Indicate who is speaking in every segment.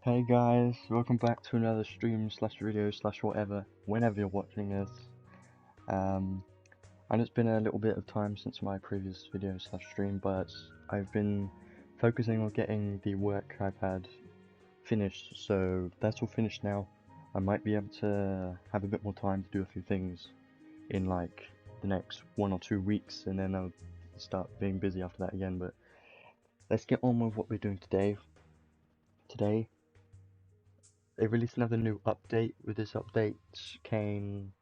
Speaker 1: Hey guys, welcome back to another stream slash video slash whatever, whenever you're watching this. And it's been a little bit of time since my previous video slash stream, but I've been focusing on getting the work I've had finished, so that's all finished now. I might be able to have a bit more time to do a few things in like the next 1 or 2 weeks, and then I'll start being busy after that again, but let's get on with what we're doing today. Today, they released another new update. With this update with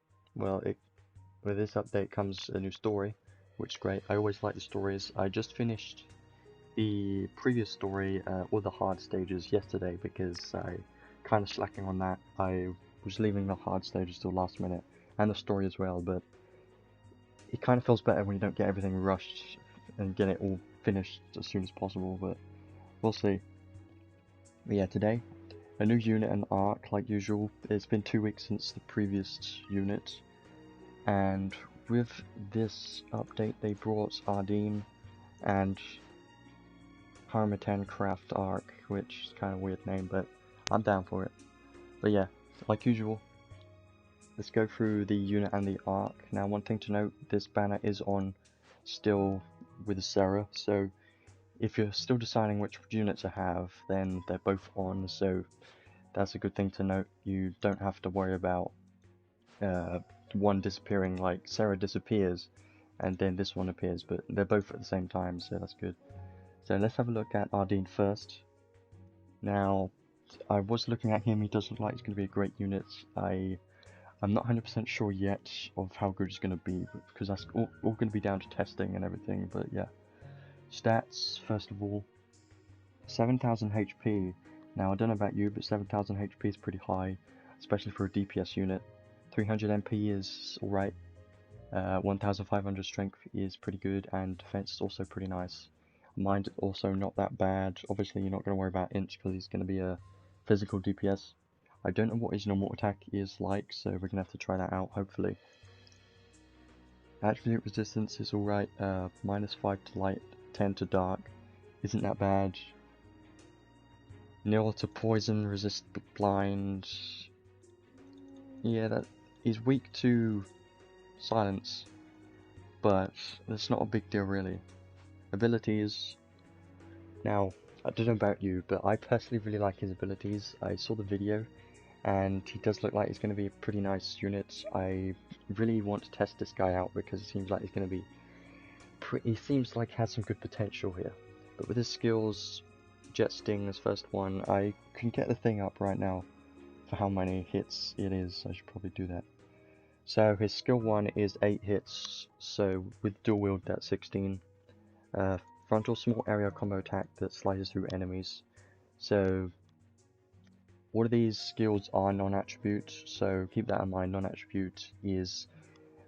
Speaker 1: this update comes a new story, which is great. I always like the stories. I just finished the previous story, all the hard stages yesterday because I kind of slacking on that. I was leaving the hard stages till last minute, and the story as well, but it kind of feels better when you don't get everything rushed and get it all finished as soon as possible, but we'll see. But yeah, today, a new unit and arc, like usual. It's been 2 weeks since the previous unit, and with this update they brought Ardine and Harmattan Craft Arc, which is kind of a weird name, but I'm down for it. But yeah, like usual, let's go through the unit and the arc. Now, one thing to note, this banner is on still with Sarah, so if you're still deciding which unit to have, then they're both on, so that's a good thing to note. You don't have to worry about one disappearing, like Sarah disappears and then this one appears, but they're both at the same time, so that's good. So let's have a look at Ardine first. Now, I was looking at him, he does look like he's going to be a great unit. I'm not 100% sure yet of how good he's going to be, because that's all going to be down to testing and everything, but yeah. Stats, first of all, 7,000 HP. Now, I don't know about you, but 7,000 HP is pretty high, especially for a DPS unit. 300 MP is alright. 1,500 strength is pretty good, and defense is also pretty nice. Mind also not that bad. Obviously, you're not going to worry about Inch because he's going to be a physical DPS. I don't know what his normal attack is like, so we're going to have to try that out, hopefully. Attribute resistance is alright. -5 to light, 10 to dark. Isn't that bad. Nil to poison, resist blind. Yeah, that he's weak to silence, but that's not a big deal really. Abilities. Now, I don't know about you, but I personally really like his abilities. I saw the video, and he does look like he's going to be a pretty nice unit. I really want to test this guy out because it seems like he's going to be he seems like he has some good potential here. But with his skills, Jet Sting is first one. I can get the thing up right now for how many hits it is. I should probably do that. So his skill 1 is 8 hits, so with dual wield that's 16. Frontal small area combo attack that slices through enemies. So all of these skills are non-attribute, so keep that in mind. Non-attribute is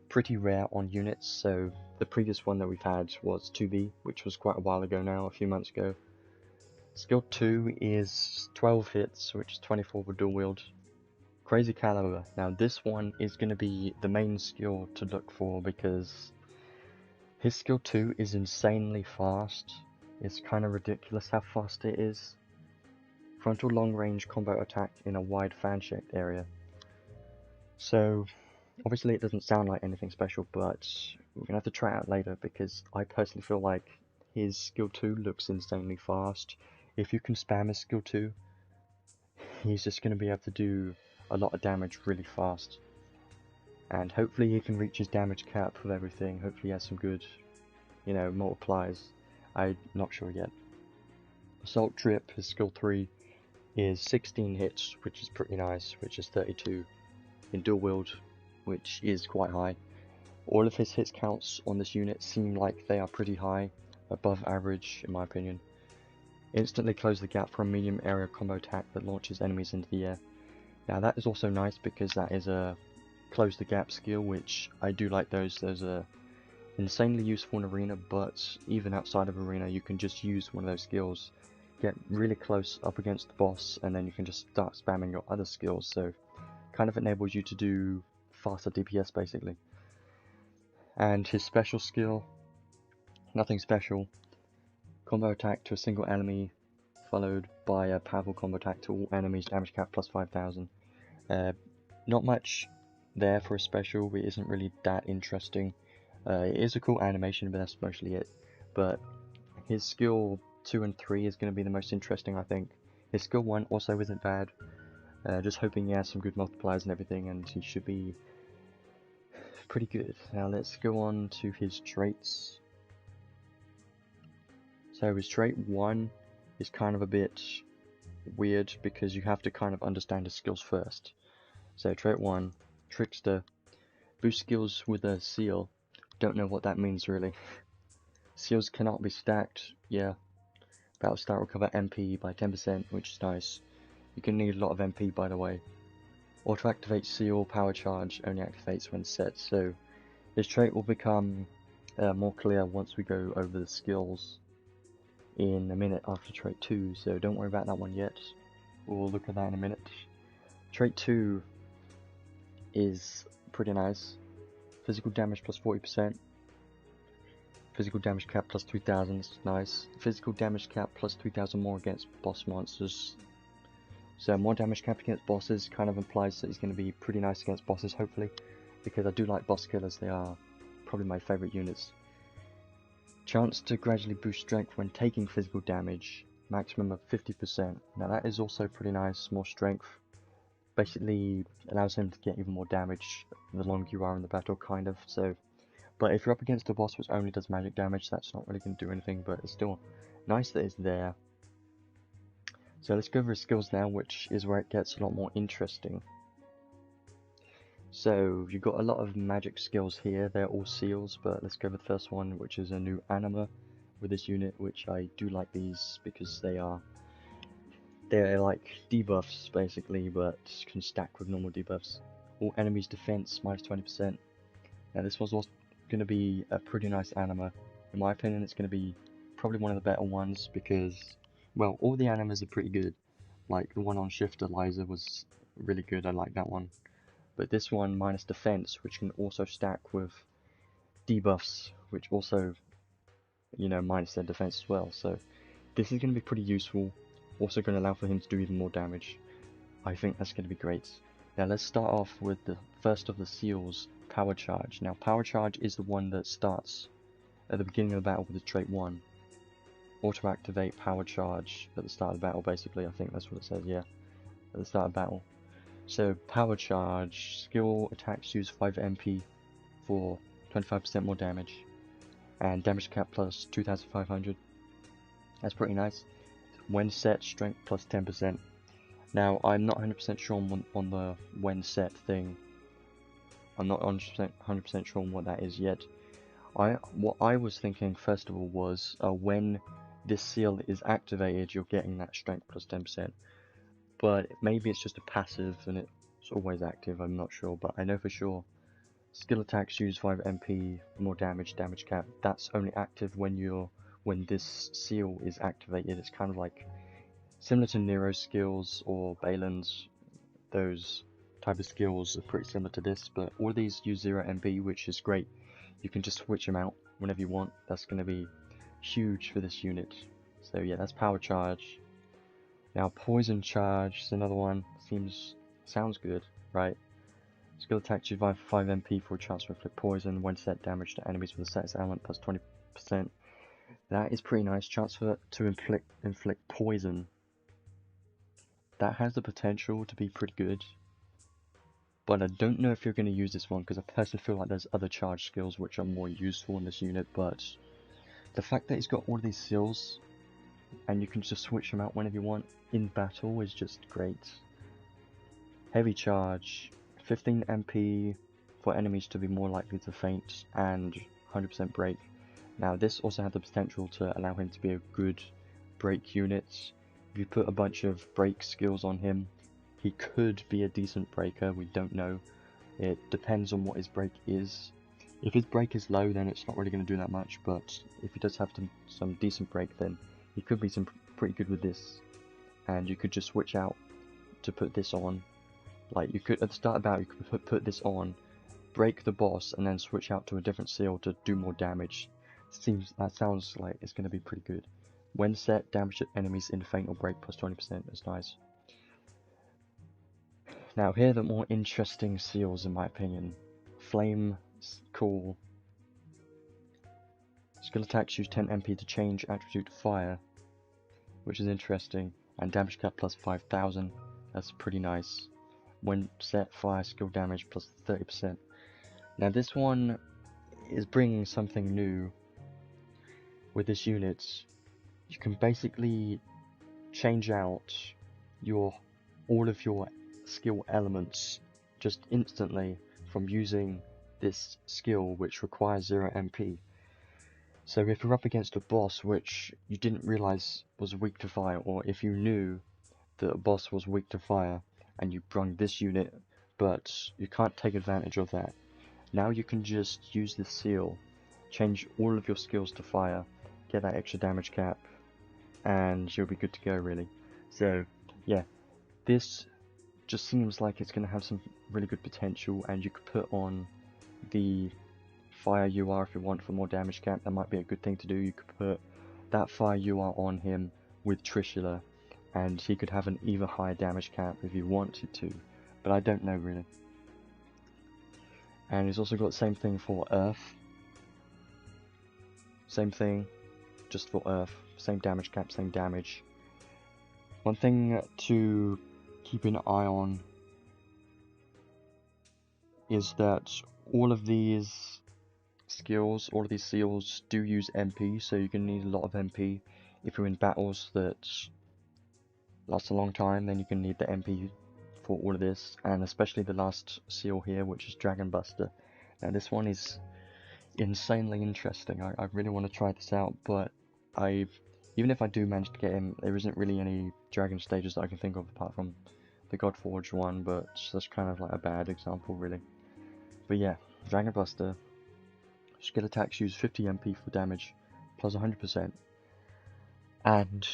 Speaker 1: pretty rare on units, so the previous one that we've had was 2V, which was quite a while ago now, a few months ago. Skill 2 is 12 hits, which is 24 with dual wield. Crazy Caliber. Now this one is going to be the main skill to look for because his skill 2 is insanely fast. It's kind of ridiculous how fast it is. Frontal long range combo attack in a wide fan shaped area. So obviously it doesn't sound like anything special, but we're going to have to try it out later because I personally feel like his skill 2 looks insanely fast. If you can spam his skill 2, he's just going to be able to do a lot of damage really fast, and hopefully he can reach his damage cap with everything. Hopefully he has some good, multipliers. I'm not sure yet. Assault Trip, his skill 3 is 16 hits, which is pretty nice, which is 32 in dual wield, which is quite high. All of his hits counts on this unit seem like they are pretty high, above average in my opinion. Instantly close the gap for a medium area combo attack that launches enemies into the air. Now that is also nice because that is a close the gap skill, which I do like those. Those are insanely useful in arena, but even outside of arena you can just use one of those skills, get really close up against the boss, and then you can just start spamming your other skills, so kind of enables you to do faster DPS basically. And his special skill, nothing special. Combo attack to a single enemy followed by a powerful combo attack to all enemies, damage cap plus 5000. Not much there for a special, it isn't really that interesting. It is a cool animation, but that's mostly it. But his skill 2 and 3 is going to be the most interesting, I think. His skill 1 also isn't bad. Just hoping he has some good multipliers and everything, and he should be pretty good. Now let's go on to his traits. So his trait 1 is kind of a bit weird because you have to kind of understand his skills first. So trait 1, Trickster, boost skills with a seal. Don't know what that means really. Seals cannot be stacked, yeah. Battle start recover MP by 10%, which is nice. You can need a lot of MP by the way. Auto activate seal power charge only activates when set, so this trait will become more clear once we go over the skills in a minute after trait 2, so don't worry about that one yet. We'll look at that in a minute. Trait 2 is pretty nice. Physical damage plus 40%. Physical damage cap plus 3000, is nice. Physical damage cap plus 3000 more against boss monsters. So more damage cap against bosses kind of implies that he's going to be pretty nice against bosses, hopefully. Because I do like boss killers, they are probably my favourite units. Chance to gradually boost strength when taking physical damage, maximum of 50%. Now that is also pretty nice, more strength. Basically allows him to get even more damage the longer you are in the battle, kind of. So, but if you're up against a boss which only does magic damage, that's not really going to do anything, but it's still nice that it's there. So let's go over his skills now, which is where it gets a lot more interesting. So you've got a lot of magic skills here, they're all seals, but let's go over the first one, which is a new anima with this unit, which I do like these because they're like debuffs basically, but can stack with normal debuffs. All enemies defense minus 20%. Now this one's also going to be a pretty nice anima. In my opinion, it's going to be probably one of the better ones because, well, all the animas are pretty good. Like the one on Shift Eliza was really good, I like that one. But this one minus defense, which can also stack with debuffs, which also, you know, minus their defense as well. So this is going to be pretty useful. Also going to allow for him to do even more damage. I think that's going to be great. Now let's start off with the first of the seals, Power Charge. Now Power Charge is the one that starts at the beginning of the battle with the trait 1. Auto activate Power Charge at the start of the battle, basically. I think that's what it says, yeah. At the start of battle. So Power Charge, skill attacks use 5 MP for 25% more damage. And damage cap plus 2500. That's pretty nice. When set, strength plus 10%. Now, I'm not 100% sure on the when set thing. I'm not 100% sure on what that is yet. What I was thinking, first of all, was when this seal is activated, you're getting that strength plus 10%. But maybe it's just a passive and it's always active, I'm not sure. But I know for sure, skill attacks use 5 MP, more damage, damage cap. That's only active when this seal is activated. It's kind of like similar to Nero's skills or Balin's. Those type of skills are pretty similar to this, but all of these use 0 MP, which is great. You can just switch them out whenever you want. That's going to be huge for this unit. So yeah, that's Power Charge. Now Poison Charge is another one. Sounds good, right? Skill attack use 5 MP for a chance to inflict poison when set damage to enemies with a status element plus 20%. That is pretty nice. Chance to inflict poison. That has the potential to be pretty good. But I don't know if you're going to use this one because I personally feel like there's other charge skills which are more useful in this unit. But the fact that it's got all these skills and you can just switch them out whenever you want in battle is just great. Heavy Charge, 15 MP for enemies to be more likely to faint and 100% break. Now this also has the potential to allow him to be a good break unit. If you put a bunch of break skills on him, he could be a decent breaker, we don't know. It depends on what his break is. If his break is low, then it's not really going to do that much, but if he does have some decent break, then he could be pretty good with this. And you could just switch out to put this on. Like, you could, at the start of battle, you could put this on, break the boss, and then switch out to a different seal to do more damage. That sounds like it's going to be pretty good. When set, damage to enemies in faint or break plus 20%. That's nice. Now here are the more interesting seals in my opinion. Flame, cool. Skill attacks use 10 MP to change attribute to fire, which is interesting. And damage cap plus 5000. That's pretty nice. When set, fire skill damage plus 30%. Now this one is bringing something new with this unit. You can basically change out all of your skill elements just instantly from using this skill, which requires 0 MP. So if you're up against a boss which you didn't realize was weak to fire, or if you knew that a boss was weak to fire and you brung this unit but you can't take advantage of that, now you can just use this seal, change all of your skills to fire, get that extra damage cap, and you'll be good to go really. So yeah, this just seems like it's going to have some really good potential, and you could put on the fire UR if you want for more damage cap. That might be a good thing to do. You could put that fire UR on him with Trishula, and he could have an even higher damage cap if you wanted to, but I don't know really. And he's also got the same thing for Earth. Same thing, just for Earth. Same damage cap, same damage. One thing to keep an eye on is that all of these skills, all of these seals do use MP, so you're going to need a lot of MP. If you're in battles that last a long time, then you can need the MP for all of this, and especially the last seal here, which is Dragon Buster. Now this one is insanely interesting. I really want to try this out, but even if I do manage to get him, there isn't really any dragon stages that I can think of apart from the Godforged one, but that's kind of like a bad example really. But yeah, Dragon Buster. Skill attacks use 50 MP for damage, plus 100%, and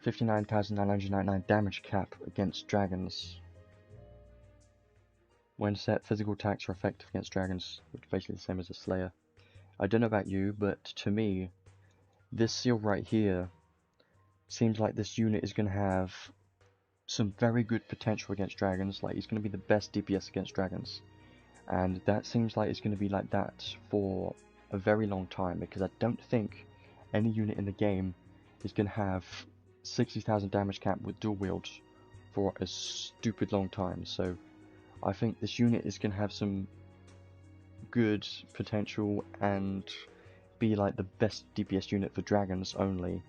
Speaker 1: 59,999 damage cap against dragons. When set, physical attacks are effective against dragons, which is basically the same as a Slayer. I don't know about you, but to me, this seal right here seems like this unit is going to have some very good potential against dragons. Like, he's going to be the best DPS against dragons. And that seems like it's going to be like that for a very long time, because I don't think any unit in the game is going to have 60,000 damage cap with dual wield for a stupid long time. So I think this unit is going to have some good potential and be like the best DPS unit for dragons only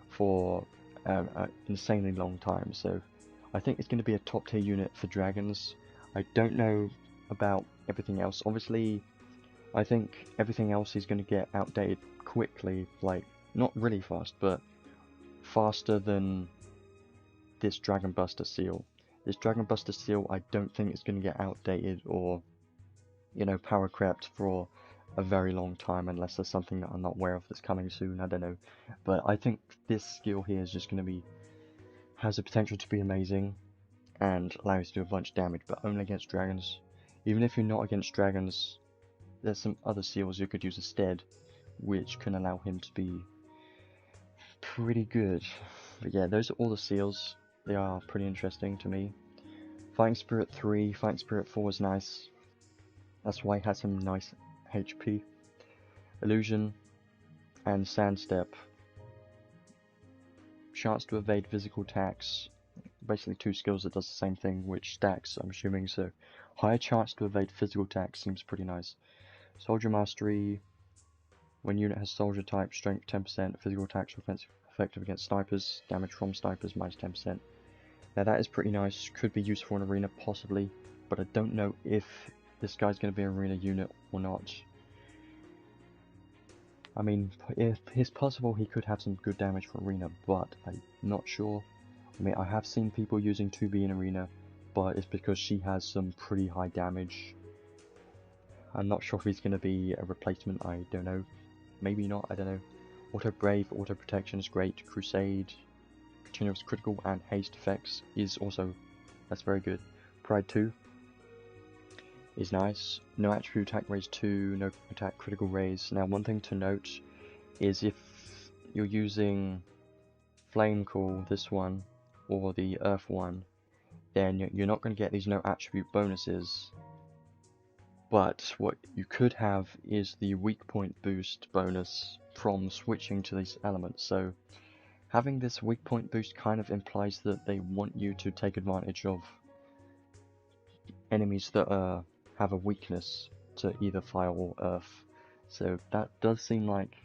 Speaker 1: for an insanely long time. So I think it's going to be a top tier unit for dragons. I don't know about everything else. Obviously, I think everything else is going to get outdated quickly, like not really fast, but faster than this Dragon Buster seal. This Dragon Buster seal, I don't think it's going to get outdated or, you know, power crept for a very long time, unless there's something that I'm not aware of that's coming soon. I don't know, but I think this skill here is just going to be, has the potential to be amazing and allow you to do a bunch of damage, but only against dragons. Even if you're not against dragons, there's some other seals you could use instead, which can allow him to be pretty good. But yeah, those are all the seals. They are pretty interesting to me. Fighting Spirit 3, Fighting Spirit 4 is nice. That's why he has some nice HP. Illusion and Sandstep. Chance to evade physical attacks. Basically two skills that does the same thing, which stacks, I'm assuming, so higher chance to evade physical attacks seems pretty nice. Soldier Mastery. When unit has soldier type, strength 10%, physical attacks are effective against snipers, damage from snipers minus 10%. Now that is pretty nice, could be useful in arena possibly, but I don't know if this guy's going to be an arena unit or not. I mean, if it's possible he could have some good damage for arena, but I'm not sure. I mean, I have seen people using 2B in arena, but it's because she has some pretty high damage. I'm not sure if he's going to be a replacement, I don't know. Maybe not, I don't know. Auto Brave, Auto Protection is great. Crusade, Continuous Critical and Haste effects is also, that's very good. Pride 2 is nice. No attribute attack raise 2, no attack critical raise. Now one thing to note is if you're using Flame Call, this one, or the Earth one, then you're not going to get these no attribute bonuses. But what you could have is the weak point boost bonus from switching to these elements. So having this weak point boost kind of implies that they want you to take advantage of enemies that have a weakness to either fire or earth. So that does seem like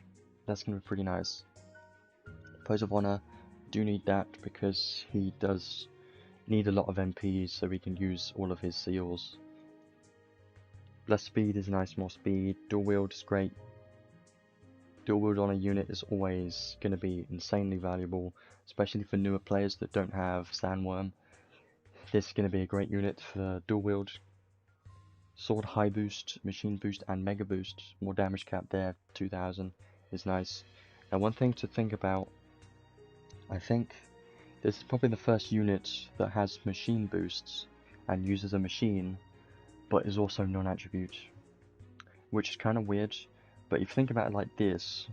Speaker 1: that's going to be pretty nice. Pose of Honor, do need that because he does need a lot of MPs so we can use all of his seals. Less speed is nice, more speed. Dual wield is great. Dual wield on a unit is always going to be insanely valuable, especially for newer players that don't have Sandworm. This is going to be a great unit for dual wield. Sword high boost, machine boost, and mega boost. More damage cap there, 2000 is nice. Now one thing to think about, I think this is probably the first unit that has machine boosts and uses a machine, but is also non-attribute, which is kind of weird. But if you think about it like this,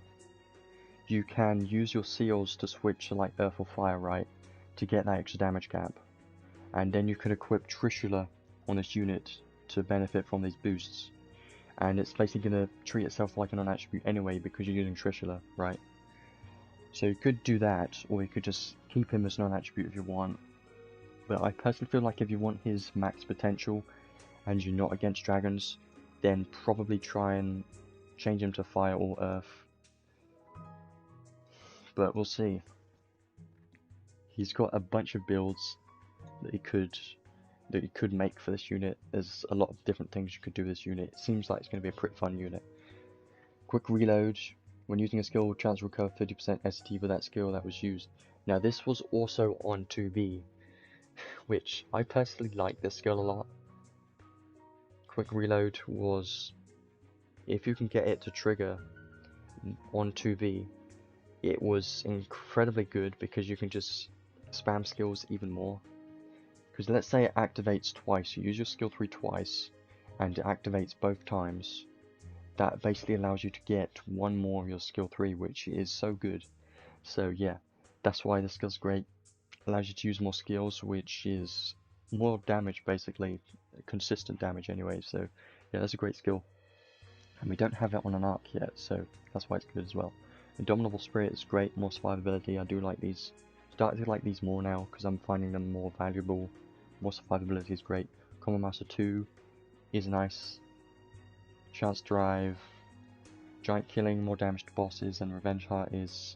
Speaker 1: you can use your seals to switch to like earth or fire, right, to get that extra damage cap, and then you can equip Trishula on this unit to benefit from these boosts, and it's basically going to treat itself like a non-attribute anyway because you're using Trishula, right? So you could do that, or you could just keep him as non-attribute if you want. But I personally feel like if you want his max potential and you're not against dragons, then probably try and change him to fire or earth. But we'll see. He's got a bunch of builds that he could make for this unit. There's a lot of different things you could do with this unit. It seems like it's going to be a pretty fun unit. Quick reload. When using a skill, chance to recover 30% ST for that skill that was used. Now this was also on 2B, which I personally like this skill a lot. Quick reload was, if you can get it to trigger on 2B, it was incredibly good because you can just spam skills even more. Because let's say it activates twice, you use your skill 3 twice, and it activates both times. That basically allows you to get one more of your skill 3, which is so good. So yeah, that's why this skill's great. Allows you to use more skills, which is more damage basically, consistent damage anyway. So yeah, that's a great skill. And we don't have it on an arc yet, so that's why it's good as well. Indomitable Spirit is great, more survivability. I do like these. Starting to like these more now because I'm finding them more valuable. More survivability is great. Common Master 2 is nice. Chance Drive, Giant Killing, more damage to bosses, and Revenge Heart is...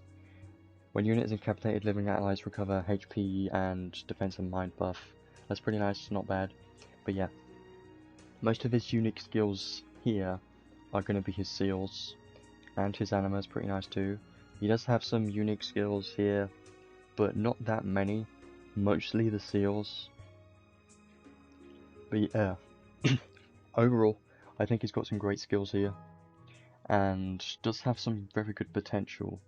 Speaker 1: When unit is incapacitated, living allies recover HP and defense and mind buff. That's pretty nice, not bad. But yeah, most of his unique skills here are going to be his seals, and his anima is pretty nice too. He does have some unique skills here, but not that many. Mostly the seals. But yeah, overall, I think he's got some great skills here, and does have some very good potential.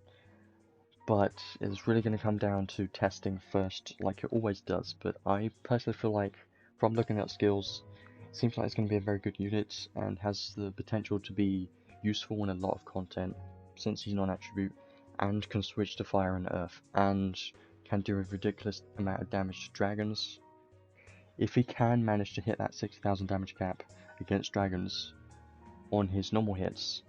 Speaker 1: But it's really going to come down to testing first, like it always does. But I personally feel like, from looking at skills, it seems like it's going to be a very good unit, and has the potential to be useful in a lot of content, since he's non-attribute, and can switch to fire and earth, and can do a ridiculous amount of damage to dragons. If he can manage to hit that 60,000 damage cap against dragons on his normal hits,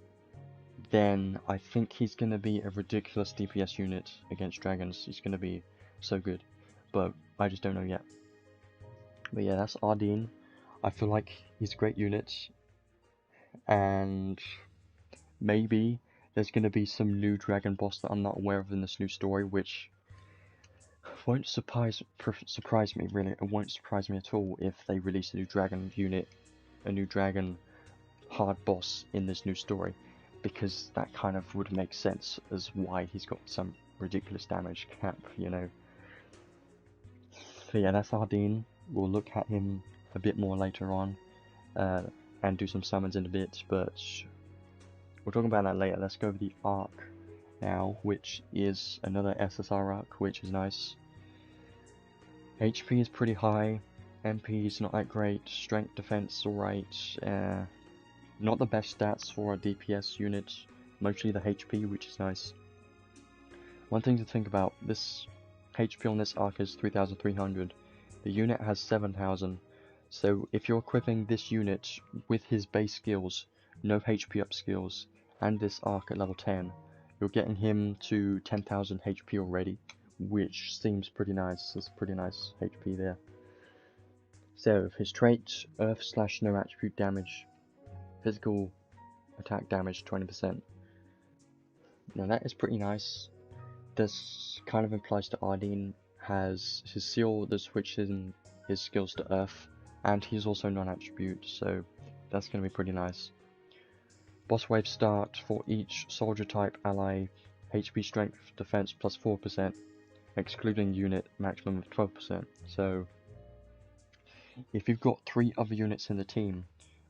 Speaker 1: then I think he's going to be a ridiculous DPS unit against dragons. He's going to be so good, but I just don't know yet. But yeah, that's Ardine. I feel like he's a great unit, and maybe there's going to be some new dragon boss that I'm not aware of in this new story, which won't surprise me really. It won't surprise me at all if they release a new dragon unit, a new dragon hard boss in this new story, because that kind of would make sense as why he's got some ridiculous damage cap, you know. So yeah, that's Ardine. We'll look at him a bit more later on, and do some summons in a bit, but we'll talk about that later. Let's go over the arc now, which is another SSR arc, which is nice. HP is pretty high, MP is not that great, strength defense alright, not the best stats for a DPS unit, mostly the HP, which is nice. One thing to think about, this HP on this arc is 3,300. The unit has 7,000. So if you're equipping this unit with his base skills, no HP up skills, and this arc at level 10, you're getting him to 10,000 HP already, which seems pretty nice. That's pretty nice HP there. So his trait, Earth / no attribute damage, physical attack damage 20%. Now that is pretty nice. This kind of implies that Ardine has his seal that switches in his skills to Earth, and he's also non-attribute, so that's going to be pretty nice. Boss wave start for each soldier type ally, HP strength defense plus 4%, excluding unit maximum of 12%. So if you've got 3 other units in the team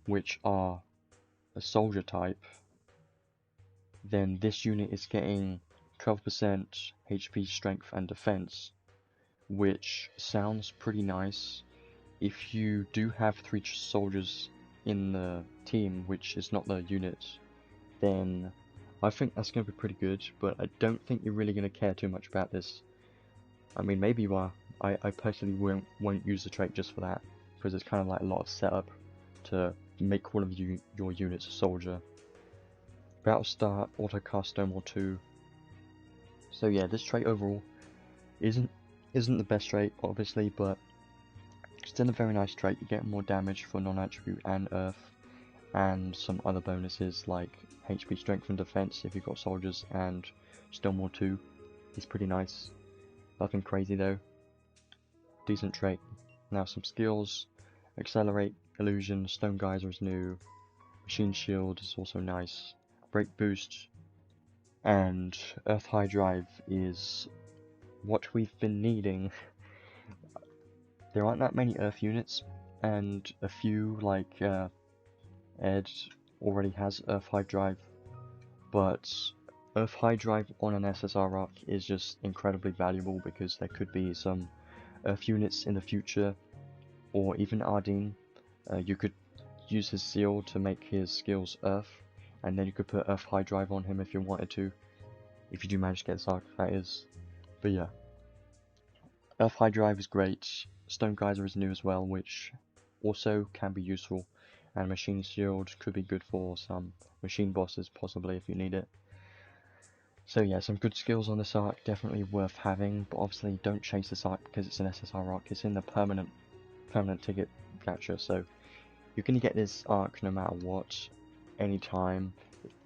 Speaker 1: which are a soldier type, then this unit is getting 12% HP strength and defense, which sounds pretty nice. If you do have 3 soldiers in the team, which is not the unit, then I think that's going to be pretty good, but I don't think you're really going to care too much about this. I mean, maybe you are. I personally won't use the trait just for that, because it's kind of like a lot of setup to make all of your units a soldier. Battle start, auto cast Stonewall 2. So yeah, this trait overall isn't the best trait, obviously, but still a very nice trait. You get more damage for non-attribute and Earth, and some other bonuses like HP strength and defense if you've got soldiers, and Stonewall 2 is pretty nice. Nothing crazy though. Decent trait. Now some skills. Accelerate, Illusion, Stone Geyser is new. Machine Shield is also nice. Break Boost and Earth High Drive is what we've been needing. There aren't that many Earth units, and a few like Ed already has Earth High Drive, but Earth High Drive on an SSR arc is just incredibly valuable because there could be some Earth units in the future, or even Ardine. You could use his seal to make his skills Earth, and then you could put Earth High Drive on him if you wanted to. If you do manage to get this arc, that is. But yeah. Earth High Drive is great. Stone Geyser is new as well, which also can be useful. And Machine Shield could be good for some machine bosses, possibly, if you need it. So yeah, some good skills on this arc, definitely worth having, but obviously don't chase this arc because it's an SSR arc. It's in the permanent ticket gacha, so you're going to get this arc no matter what, anytime,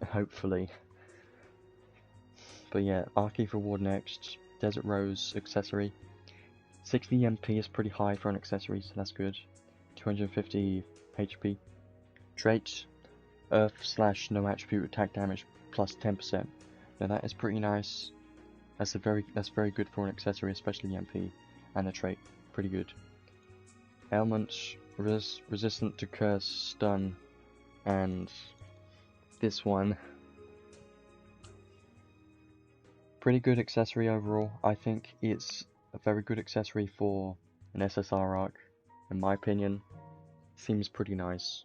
Speaker 1: hopefully. But yeah, Archive reward next. Desert Rose Accessory. 60 MP is pretty high for an accessory, so that's good. 250 HP. Trait, Earth / no attribute attack damage plus 10%. Now that is pretty nice. That's very good for an accessory, especially the MP, and the trait, pretty good. Ailment, resistant to curse, stun, and this one. Pretty good accessory overall. I think it's a very good accessory for an SSR arc, in my opinion. Seems pretty nice.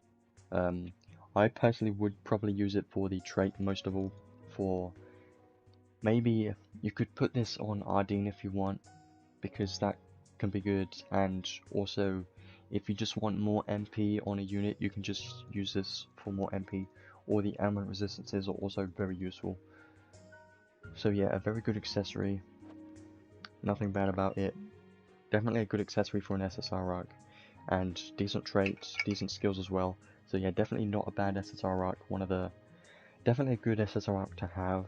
Speaker 1: I personally would probably use it for the trait most of all. For maybe you could put this on Ardine if you want, because that can be good, and also if you just want more MP on a unit, you can just use this for more MP, or the ailment resistances are also very useful. So yeah, a very good accessory, nothing bad about it. Definitely a good accessory for an SSR arc, and decent traits, decent skills as well. So yeah, definitely not a bad SSR arc, definitely a good SSR arc to have.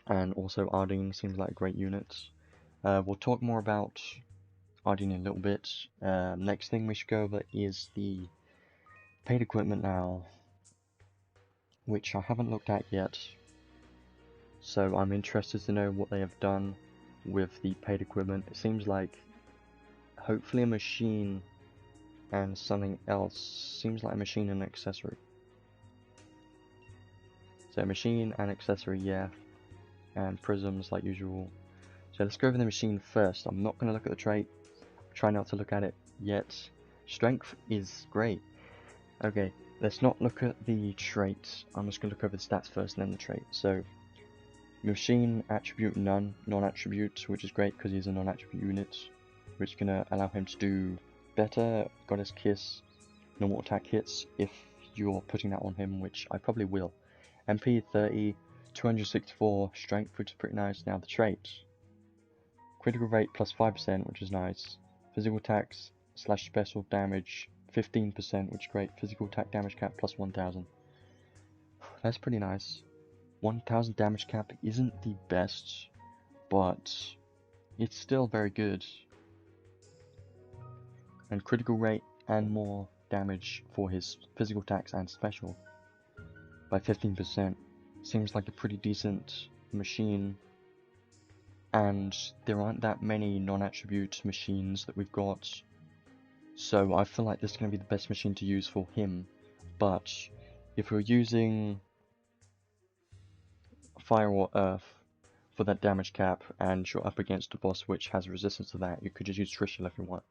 Speaker 1: And also Ardine seems like a great unit. We'll talk more about Ardine in a little bit. Next thing we should go over is the paid equipment now, which I haven't looked at yet. So I'm interested to know what they have done with the paid equipment. It seems like hopefully a machine and something else. Seems like a machine and an accessory. So machine and accessory, yeah. And prisms like usual. So let's go over the machine first. I'm not going to look at the trait. Try not to look at it yet. Strength is great. Okay, let's not look at the traits. I'm just going to look over the stats first and then the trait. So Machine attribute none, non-attribute, which is great because he's a non-attribute unit, which is going to allow him to do better Goddess Kiss, normal attack hits if you're putting that on him, which I probably will. MP 30, 264 strength, which is pretty nice. Now the trait. Critical rate plus 5%, which is nice. Physical attacks / special damage 15%, which is great. Physical attack damage cap plus 1000. That's pretty nice. 1000 damage cap isn't the best, but it's still very good. And critical rate and more damage for his physical attacks and special by 15%. Seems like a pretty decent machine. And there aren't that many non-attribute machines that we've got, so I feel like this is going to be the best machine to use for him. But if we're using Fire or Earth for that damage cap and you're up against a boss which has resistance to that, you could just use Trishul if you want.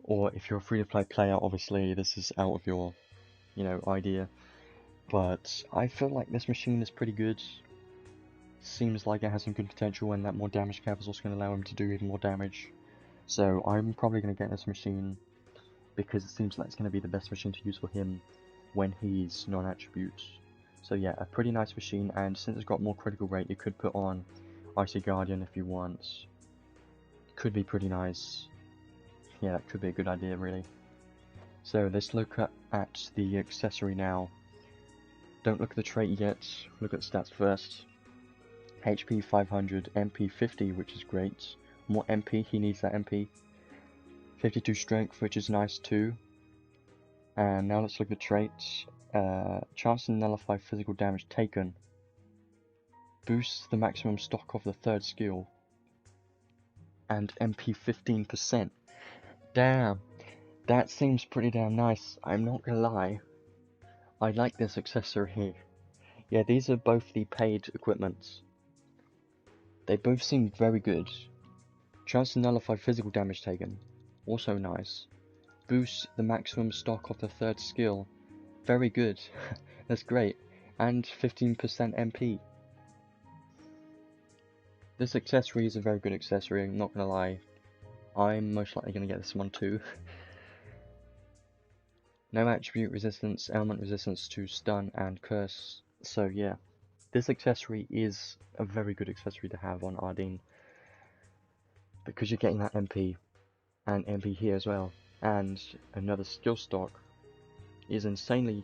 Speaker 1: Or if you're a free-to-play player, obviously this is out of your, idea. But I feel like this machine is pretty good. Seems like it has some good potential, and that more damage cap is also going to allow him to do even more damage. So I'm probably going to get this machine because it seems like it's going to be the best machine to use for him when he's non-attribute. So yeah, a pretty nice machine, and since it's got more critical rate, you could put on Icy Guardian if you want. Could be pretty nice. Yeah, that could be a good idea, really. So let's look at the accessory now. Don't look at the trait yet, look at the stats first. HP 500, MP 50, which is great. More MP, he needs that MP. 52 strength, which is nice too. And now let's look at the traits. Chance to nullify physical damage taken. Boosts the maximum stock of the third skill. And MP 15%. Damn, that seems pretty damn nice. I'm not gonna lie. I like this accessory here. Yeah, these are both the paid equipments. They both seem very good. Chance to nullify physical damage taken. Also nice. Boosts the maximum stock of the third skill. Very good. That's great. And 15% MP. This accessory is a very good accessory, I'm not gonna lie. I'm most likely gonna get this one too. No attribute resistance, element resistance to stun and curse. So yeah, this accessory is a very good accessory to have on Ardine, because you're getting that MP and MP here as well, and another skill stock is insanely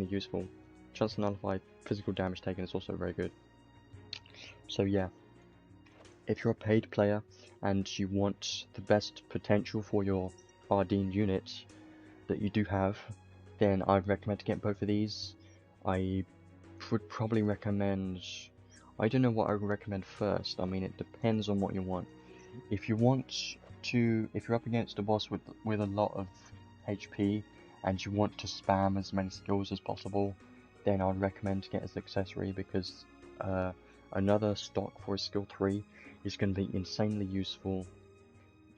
Speaker 1: useful. Chance to nullify physical damage taken is also very good. So yeah, if you're a paid player and you want the best potential for your Ardine unit that you do have, then I'd recommend to get both of these. I would probably recommend, I don't know what I would recommend first. I mean, it depends on what you want. If you're up against a boss with a lot of HP and you want to spam as many skills as possible, then I'd recommend to get his accessory, because another stock for his skill 3 is going to be insanely useful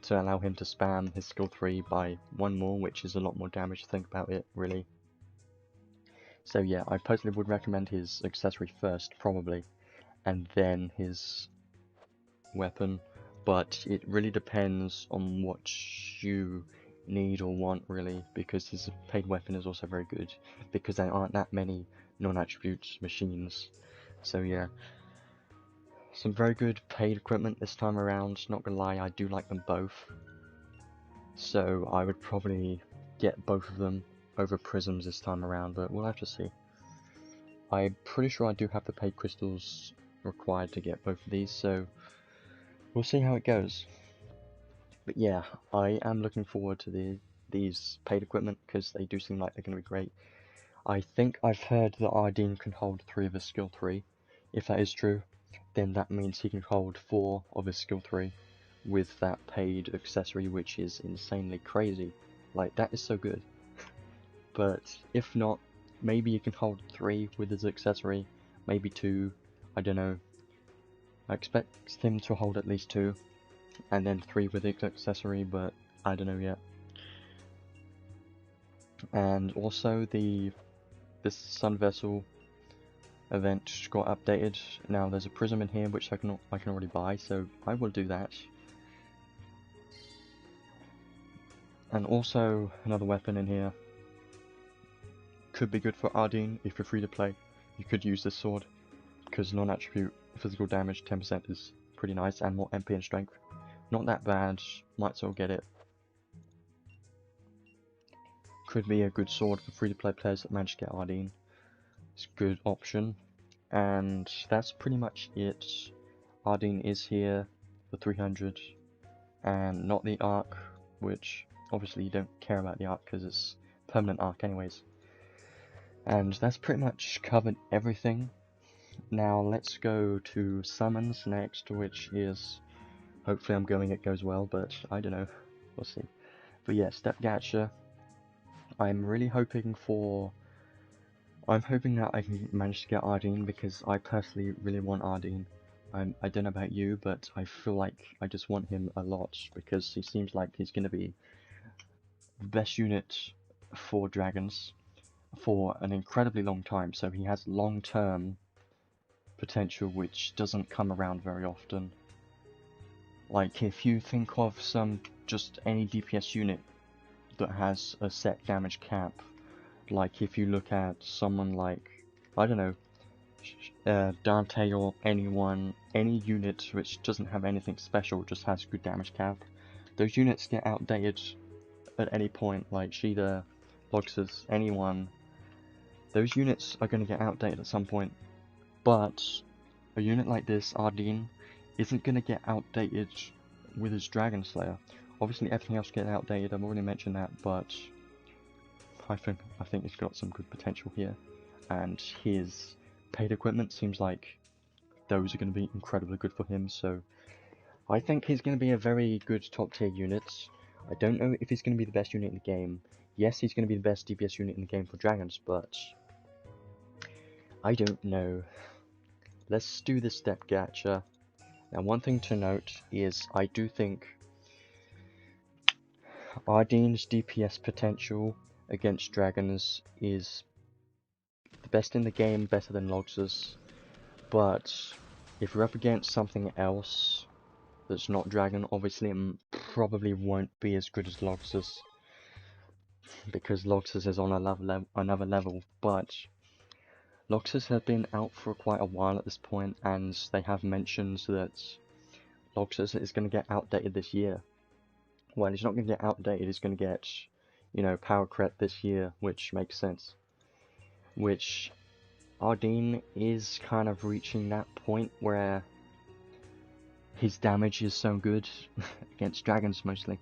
Speaker 1: to allow him to spam his skill 3 by one more, which is a lot more damage to think about it, really. So yeah, I personally would recommend his accessory first, probably, and then his weapon, but it really depends on what you need or want, really, because his paid weapon is also very good, because there aren't that many non-attribute machines. So yeah, some very good paid equipment this time around. Not gonna lie, I do like them both, so I would probably get both of them over Prisms this time around, but we'll have to see. I'm pretty sure I do have the paid crystals required to get both of these, so we'll see how it goes. But yeah, I am looking forward to these paid equipment, because they do seem like they're going to be great. I think I've heard that Ardine can hold 3 of his skill 3. If that is true, then that means he can hold 4 of his skill 3 with that paid accessory, which is insanely crazy. Like, that is so good. But if not, maybe he can hold 3 with his accessory, maybe 2, I don't know. I expect him to hold at least 2, and then 3 with the accessory, but I don't know yet. And also this Sun Vessel event got updated. Now there's a prism in here which I can already buy, so I will do that. And also another weapon in here. Could be good for Ardine if you're free to play. You could use this sword because non-attribute physical damage 10% is pretty nice, and more MP and strength. Not that bad. Might as well get it. Could be a good sword for free to play players that manage to get Ardine. It's a good option. And that's pretty much it. Ardine is here for 300, and not the arc, which obviously you don't care about the arc because it's permanent arc anyways. And that's pretty much covered everything. Now let's go to summons next, which is, hopefully I'm going, it goes well, but I don't know, we'll see. But yeah, Step Gacha. I'm really hoping that I can manage to get Ardine, because I personally really want Ardine. I don't know about you, but I feel like I just want him a lot, because he seems like he's going to be the best unit for dragons for an incredibly long time, so he has long-term potential which doesn't come around very often. Like, if you think of just any DPS unit that has a set damage cap, like if you look at someone like, I don't know, Dante, or any unit which doesn't have anything special, just has good damage cap, those units get outdated at any point. Like Shida, Loxus, anyone, those units are going to get outdated at some point. But a unit like this, Ardine, isn't going to get outdated with his Dragon Slayer. Obviously everything else gets outdated, I've already mentioned that, but I think he's got some good potential here. And his paid equipment seems like those are going to be incredibly good for him, so I think he's going to be a very good top tier unit. I don't know if he's going to be the best unit in the game. Yes, he's going to be the best DPS unit in the game for dragons, but I don't know. Let's do this Step Gacha. Now, one thing to note is I do think Ardine's DPS potential against dragons is the best in the game, better than Lox's. But if you're up against something else that's not dragon, obviously it probably won't be as good as Lox's, because Lox's is on another level. But Lox's has been out for quite a while at this point, and they have mentioned that Lox's is going to get outdated this year. Well, he's not going to get outdated, he's going to get, you know, power cret this year, which makes sense. Which Ardine is kind of reaching that point where his damage is so good against dragons mostly.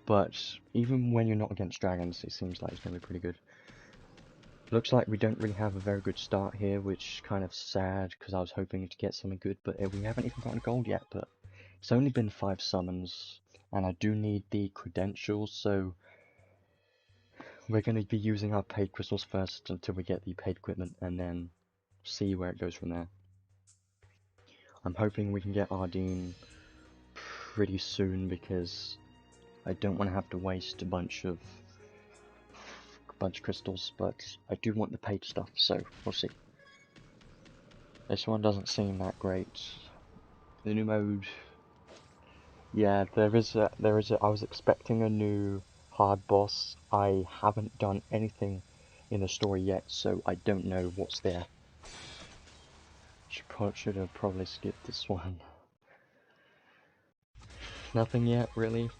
Speaker 1: But even when you're not against dragons, it seems like it's going to be pretty good. Looks like we don't really have a very good start here, which is kind of sad, because I was hoping to get something good, but we haven't even gotten gold yet. But it's only been 5 summons, and I do need the credentials, so we're going to be using our paid crystals first until we get the paid equipment, and then see where it goes from there. I'm hoping we can get Ardine pretty soon, because I don't want to have to waste a bunch of crystals, but I do want the paid stuff, so we'll see. This one doesn't seem that great. The new mode, yeah, there is a, I was expecting a new hard boss. I haven't done anything in the story yet, so I don't know what's there. Should have probably skipped this one. Nothing yet, really.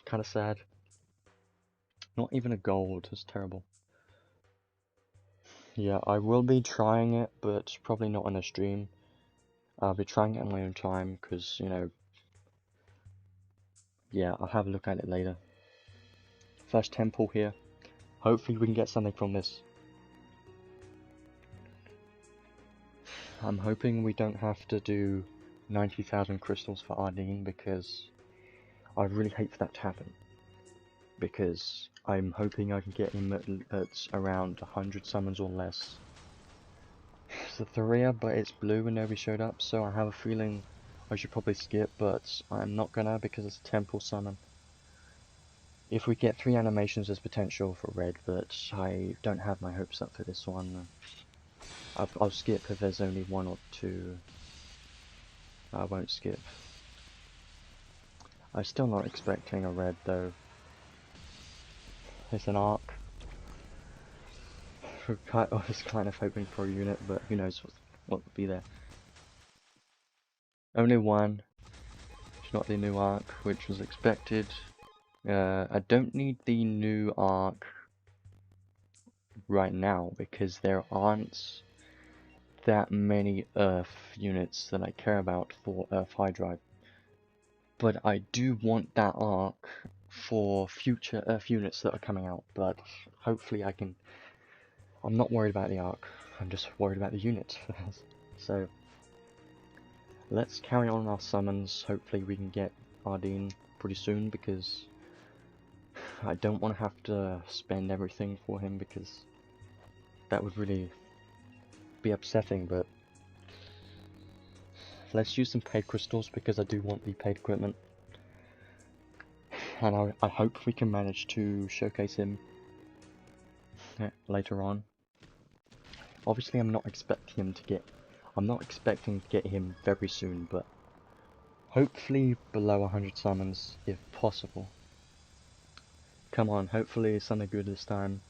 Speaker 1: Kinda sad. Not even a gold, it's terrible. Yeah, I will be trying it, but probably not on a stream. I'll be trying it on my own time, because, you know, yeah, I'll have a look at it later. First temple here. Hopefully we can get something from this. I'm hoping we don't have to do 90,000 crystals for Ardine, because I really hate for that to happen. Because I'm hoping I can get him at around 100 summons or less. It's a Thoria, but it's blue and nobody showed up, so I have a feeling I should probably skip, but I'm not gonna, because it's a temple summon. If we get 3 animations, there's potential for red, but I don't have my hopes up for this one. I'll skip if there's only one or two. I won't skip. I'm still not expecting a red though. It's an arc. I was kind of hoping for a unit, but who knows what will be there. Only one. It's not the new arc, which was expected. I don't need the new arc right now because there aren't that many Earth units that I care about for Earth High Drive. But I do want that arc for future Earth units that are coming out, but hopefully I can... I'm not worried about the arc, I'm just worried about the units first. So, let's carry on our summons. Hopefully we can get Ardine pretty soon, because I don't want to have to spend everything for him, because that would really be upsetting, but let's use some paid crystals because I do want the paid equipment. And I hope we can manage to showcase him later on. Obviously I'm not expecting to get him very soon, but hopefully below 100 summons if possible. Come on, hopefully something good this time.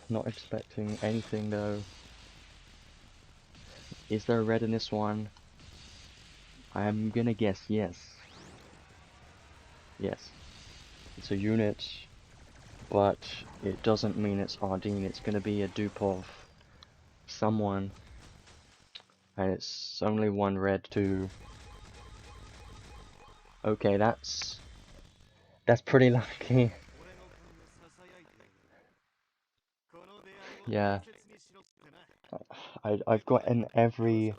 Speaker 1: Not expecting anything though. Is there a red in this one? I'm gonna guess yes. Yes. It's a unit, but it doesn't mean it's Ardine. It's gonna be a dupe of someone. And it's only one red too. Okay, that's pretty lucky. Yeah. I've gotten every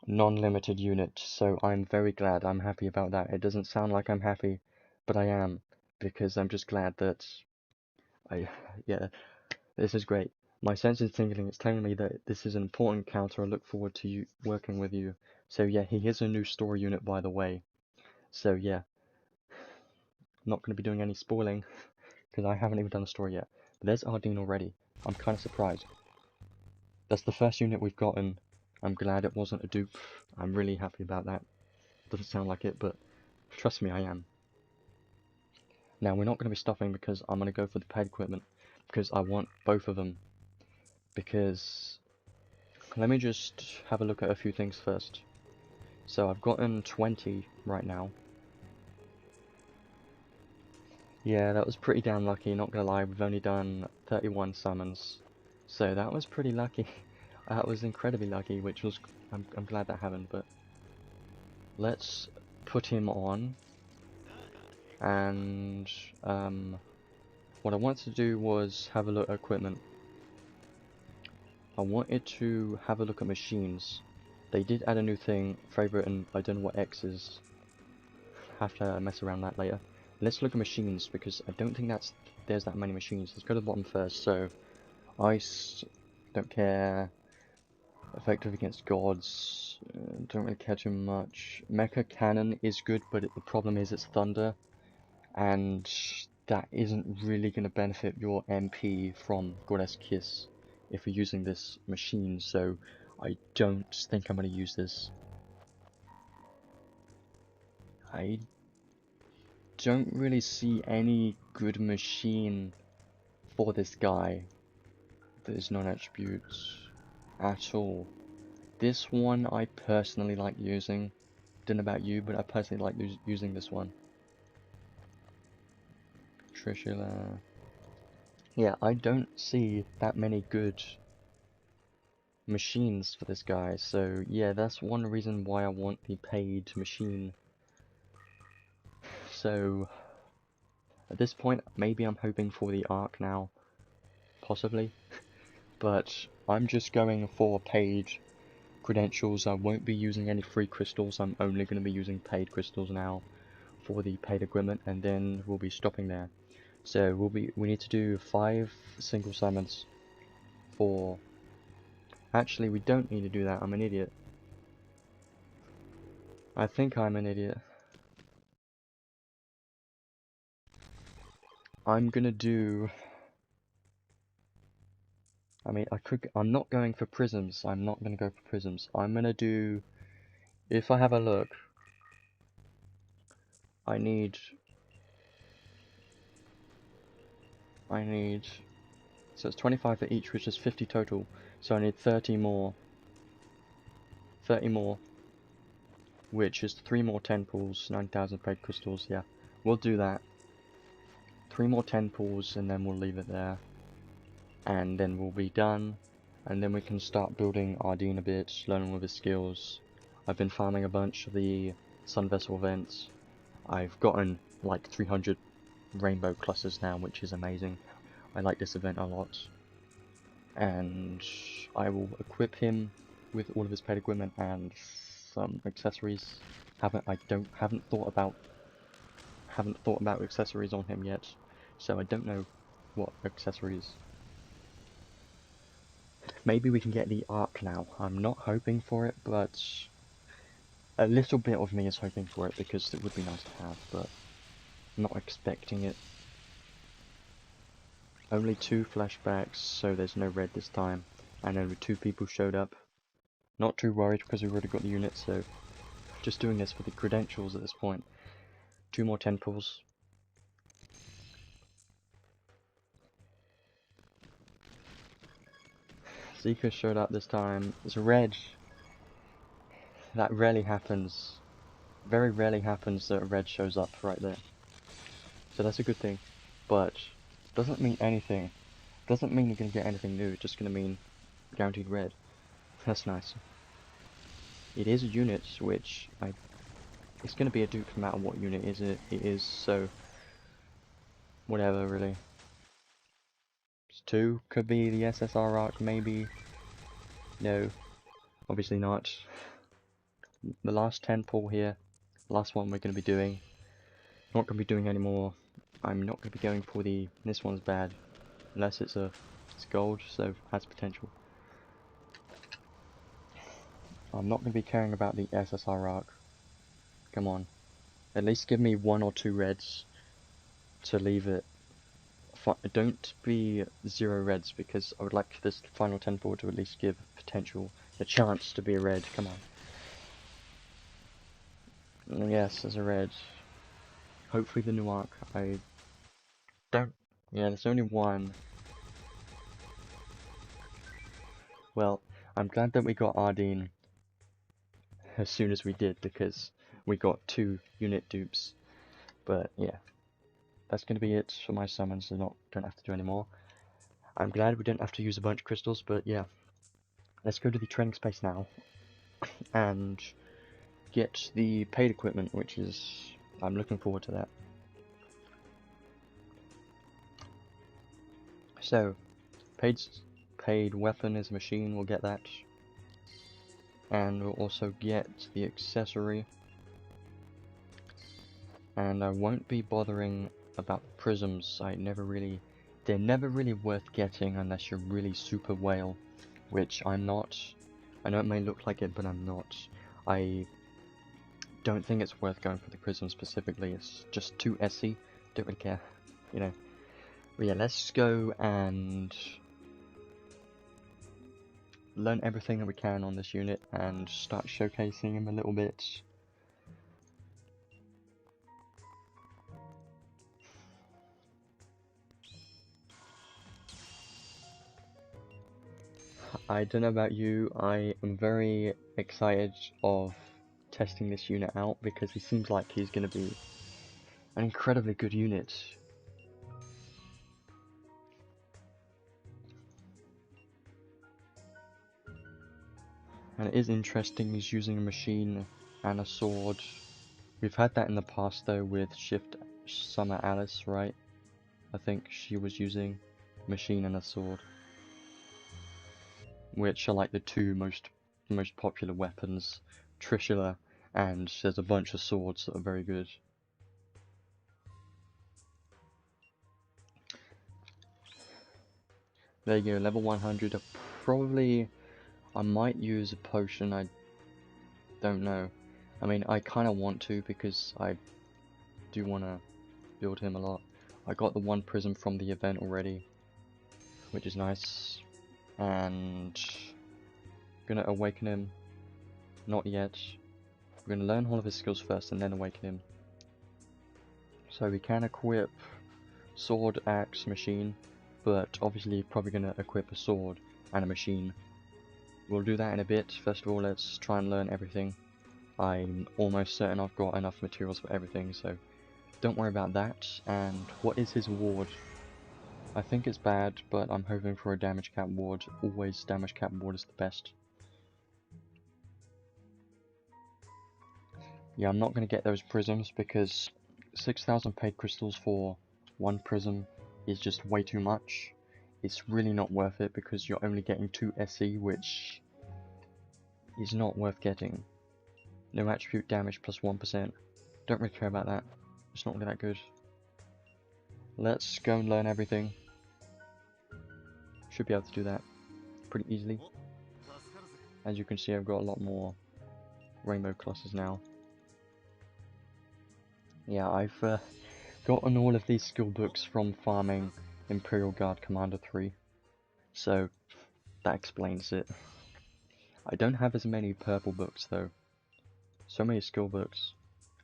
Speaker 1: non-limited unit, so I'm very glad. I'm happy about that. It doesn't sound like I'm happy, but I am, because I'm just glad that yeah, this is great. My sense is tingling. It's telling me that this is an important encounter. I look forward to you working with you. So yeah, he is a new story unit, by the way. So yeah, I'm not going to be doing any spoiling, because I haven't even done the story yet. But there's Ardine already. I'm kind of surprised. That's the first unit we've gotten. I'm glad it wasn't a dupe. I'm really happy about that. Doesn't sound like it, but trust me, I am. Now, we're not going to be stopping because I'm going to go for the paid equipment, because I want both of them. Because, let me just have a look at a few things first. So I've gotten 20 right now. Yeah, that was pretty damn lucky, not gonna lie. We've only done 31 summons. So that was pretty lucky. That was incredibly lucky, which was... I'm glad that happened, but... Let's put him on. And... what I wanted to do was have a look at equipment. I wanted to have a look at machines. They did add a new thing, favorite, and I don't know what X is. Have to mess around that later. Let's look at machines, because I don't think there's that many machines. Let's go to the bottom first. So, ice, don't care. Effective against gods, don't really care too much. Mecha cannon is good, but the problem is it's thunder, and that isn't really going to benefit your MP from Goddess Kiss if you're using this machine, so I don't think I'm going to use this. I don't really see any good machine for this guy that is non-attributes at all. This one I personally like using. Don't know about you, but I personally like using this one. Trishula. Yeah, I don't see that many good machines for this guy, so yeah, that's one reason why I want the paid machine. So, at this point, maybe I'm hoping for the arc now. Possibly. But I'm just going for paid credentials. I won't be using any free crystals. I'm only going to be using paid crystals now for the paid equipment, and then we'll be stopping there. So we need to do 5 single summons for... Actually, we don't need to do that. I'm an idiot. I think I'm an idiot. I'm gonna do... I mean, I'm not going for prisms. I'm not gonna go for prisms. I'm gonna do, if I have a look, I need, so it's 25 for each, which is 50 total. So I need 30 more, which is 3 more 10 pools, 9,000 fake crystals. Yeah, we'll do that. 3 more 10 pools, and then we'll leave it there. And then we'll be done. And then we can start building Ardine a bit, learning all of his skills. I've been farming a bunch of the Sun Vessel events. I've gotten like 300 rainbow clusters now, which is amazing. I like this event a lot. And I will equip him with all of his paid equipment and some accessories. Haven't thought about accessories on him yet, so I don't know what accessories. Maybe we can get the arc now. I'm not hoping for it, but a little bit of me is hoping for it because it would be nice to have, but I'm not expecting it. Only 2 flashbacks, so there's no red this time, and only 2 people showed up. Not too worried because we've already got the unit, so just doing this for the credentials at this point. 2 more 10 pulls. Zika showed up this time. It's red. That rarely happens. Very rarely happens that a red shows up right there. So that's a good thing. But doesn't mean anything. Doesn't mean you're gonna get anything new, it's just gonna mean guaranteed red. That's nice. It is a unit, which it's gonna be a dupe no matter what unit it is, so whatever really. It's 2, could be the SSR arc maybe. No, obviously not. The last 10 pull here, last one we're gonna be doing. Not gonna be doing anymore. I'm not gonna be going for this one's bad. Unless it's gold, so has potential. I'm not going to be caring about the SSR arc. Come on. At least give me 1 or 2 reds to leave it. Don't be 0 reds, because I would like this final 10 board to at least give potential, a chance to be a red. Come on. Yes, there's a red. Hopefully the new arc. Yeah, there's only 1. Well, I'm glad that we got Ardine as soon as we did, because we got 2 unit dupes. But yeah, that's going to be it for my summons, so don't have to do any more. I'm glad we didn't have to use a bunch of crystals, but yeah. Let's go to the training space now and get the paid equipment, which is, I'm looking forward to that. So, paid weapon is a machine, we'll get that. And we'll also get the accessory. And I won't be bothering about prisms. They're never really worth getting unless you're really super whale, which I'm not. I know it may look like it, but I'm not. I don't think it's worth going for the prism specifically. It's just too SE. Don't really care, you know. But yeah, let's go and learn everything that we can on this unit and start showcasing him a little bit. I don't know about you, I am very excited of testing this unit out because he seems like he's going to be an incredibly good unit. And it is interesting he's using a machine and a sword. We've had that in the past though with Shift Summer Alice, right? I think she was using a machine and a sword, which are like the 2 most popular weapons. Trishula, and there's a bunch of swords that are very good. There you go, level 100. I might use a potion, I don't know. I mean, I kind of want to because I do want to build him a lot. I got the 1 prism from the event already, which is nice. and gonna awaken him. Not yet. We're gonna learn all of his skills first and then awaken him. So we can equip sword, axe, machine, but obviously probably gonna equip a sword and a machine. We'll do that in a bit. First of all, let's try and learn everything. I'm almost certain I've got enough materials for everything, so don't worry about that. And what is his ward? I think it's bad, but I'm hoping for a damage cap ward. Always damage cap ward is the best. Yeah, I'm not going to get those prisms because 6,000 paid crystals for one prism is just way too much. It's really not worth it because you're only getting 2 SE, which is not worth getting. No attribute damage plus 1%. Don't really care about that. It's not really that good. Let's go and learn everything. Should be able to do that pretty easily. As you can see, I've got a lot more rainbow clusters now. Yeah, I've gotten all of these skill books from farming Imperial Guard Commander 3. So, that explains it. I don't have as many purple books though. So many skill books.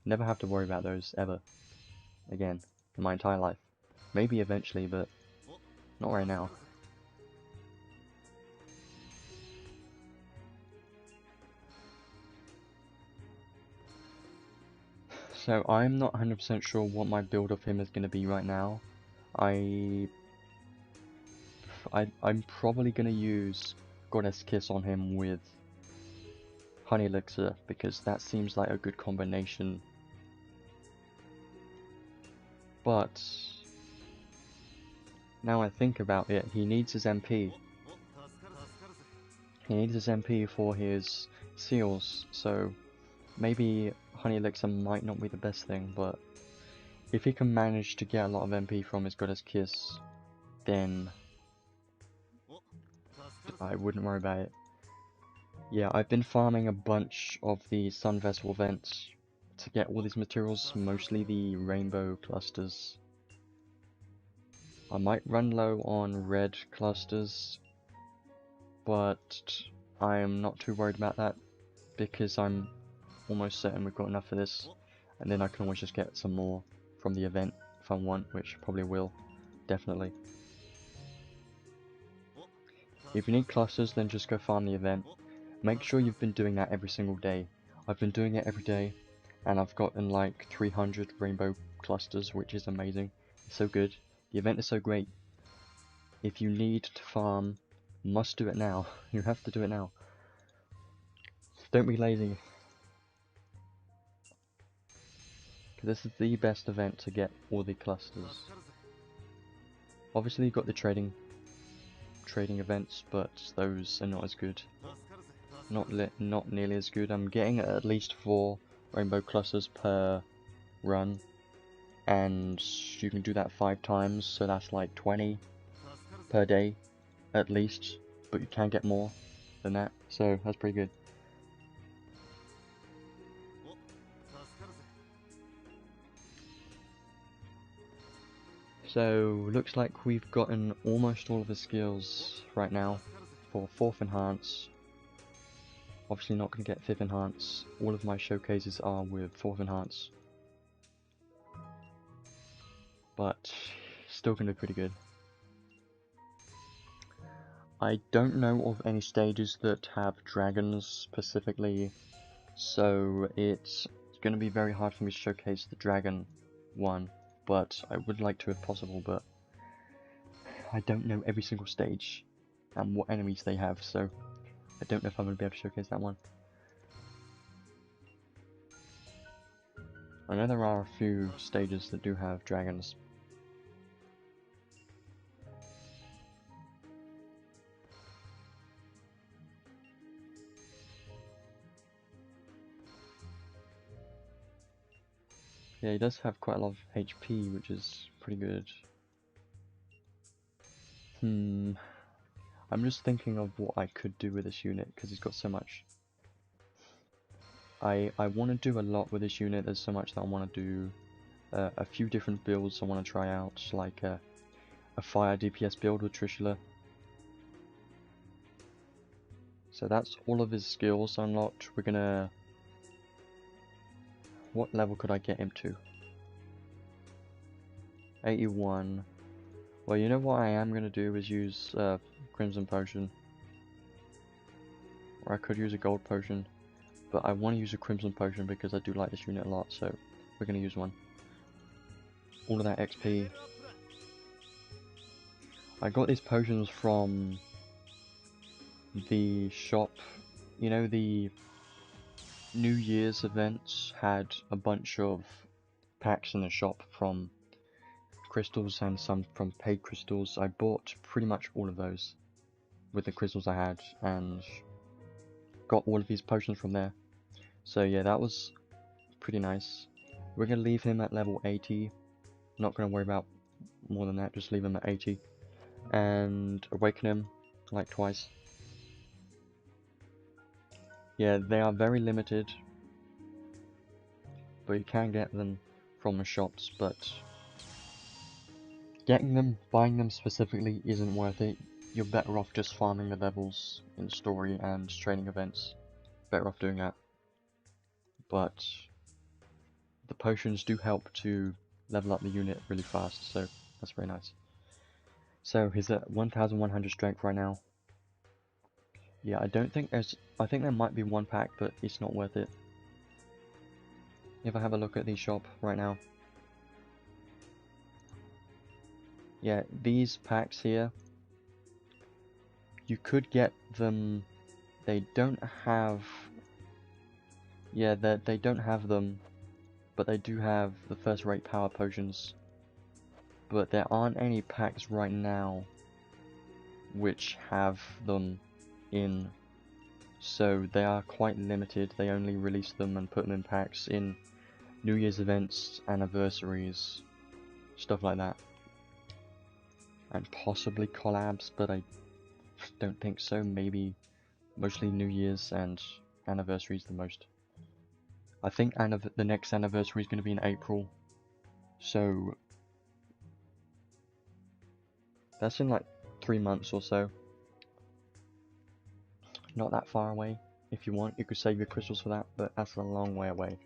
Speaker 1: Never have to worry about those, ever. Again, in my entire life. Maybe eventually, but not right now. So I'm not 100% sure what my build of him is going to be right now. I'm probably going to use Goddess Kiss on him with Honey Elixir, because that seems like a good combination. But now I think about it, he needs his MP. He needs his MP for his seals, so maybe Honey Elixir might not be the best thing, but if he can manage to get a lot of MP from his Goddess Kiss, then I wouldn't worry about it. Yeah, I've been farming a bunch of the Sun Vessel events to get all these materials, mostly the rainbow clusters. I might run low on red clusters, but I'm not too worried about that because I'm almost certain we've got enough for this, and then I can always just get some more from the event if I want, which I probably will, definitely. If you need clusters, then just go farm the event. Make sure you've been doing that every single day. I've been doing it every day, and I've gotten like 300 rainbow clusters, which is amazing. It's so good. The event is so great. If you need to farm, you must do it now. You have to do it now. Don't be lazy. Because this is the best event to get all the clusters. Obviously you've got the trading events, but those are not as good. Not nearly as good. I'm getting at least 4 rainbow clusters per run, and you can do that 5 times, so that's like 20 per day at least, but you can get more than that, so that's pretty good. So looks like we've gotten almost all of the skills right now for 4th enhance. Obviously not going to get 5th enhance. All of my showcases are with 4th enhance, but still going to be pretty good. I don't know of any stages that have dragons specifically, so it's going to be very hard for me to showcase the dragon one, but I would like to if possible, but I don't know every single stage and what enemies they have, so I don't know if I'm going to be able to showcase that one. I know there are a few stages that do have dragons. Yeah, he does have quite a lot of HP, which is pretty good. I'm just thinking of what I could do with this unit, because he's got so much. I want to do a lot with this unit. There's so much that I want to do. A few different builds I want to try out, like a fire DPS build with Trishula. So that's all of his skills unlocked. We're gonna... What level could I get him to? 81. Well, you know what I am gonna do is use Crimson Potion. Or I could use a Gold Potion. But I want to use a Crimson Potion because I do like this unit a lot, so we're gonna use one. All of that XP. I got these potions from the shop. You know, the New Year's events had a bunch of packs in the shop from crystals and some from paid crystals. I bought pretty much all of those with the crystals I had and got all of these potions from there. So yeah, that was pretty nice. We're gonna leave him at level 80. Not gonna worry about more than that, just leave him at 80. And awaken him like twice. Yeah, they are very limited, but you can get them from the shops, but getting them, buying them specifically isn't worth it. You're better off just farming the levels in story and training events. Better off doing that. But the potions do help to level up the unit really fast, so that's very nice. So he's at 1100 strength right now. Yeah, I don't think there's... I think there might be one pack, but it's not worth it. If I have a look at the shop right now. Yeah, these packs here, you could get them... They don't have... Yeah, they don't have them, but they do have the first rate power potions. But there aren't any packs right now which have them in. So they are quite limited. They only release them and put them in packs in New Year's events, anniversaries, stuff like that. And possibly collabs, but I don't think so. Maybe mostly New Year's and anniversaries the most. I think the next anniversary is going to be in April. So that's in like 3 months or so. Not that far away. If you want, you could save your crystals for that, but that's a long way away.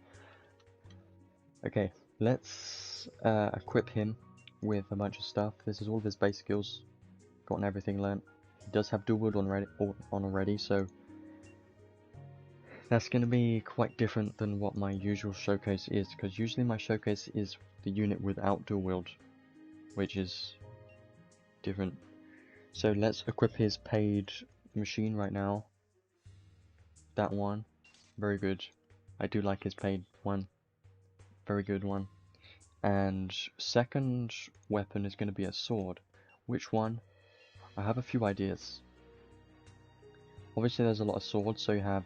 Speaker 1: Okay, let's equip him with a bunch of stuff. This is all of his base skills. Gotten everything learnt. He does have dual wield on already, so that's going to be quite different than what my usual showcase is, because usually my showcase is the unit without dual wield, which is different. So let's equip his paid machine right now. That one, very good. I do like his paid one, very good one. And second weapon is going to be a sword. Which one? I have a few ideas. Obviously there's a lot of swords, so you have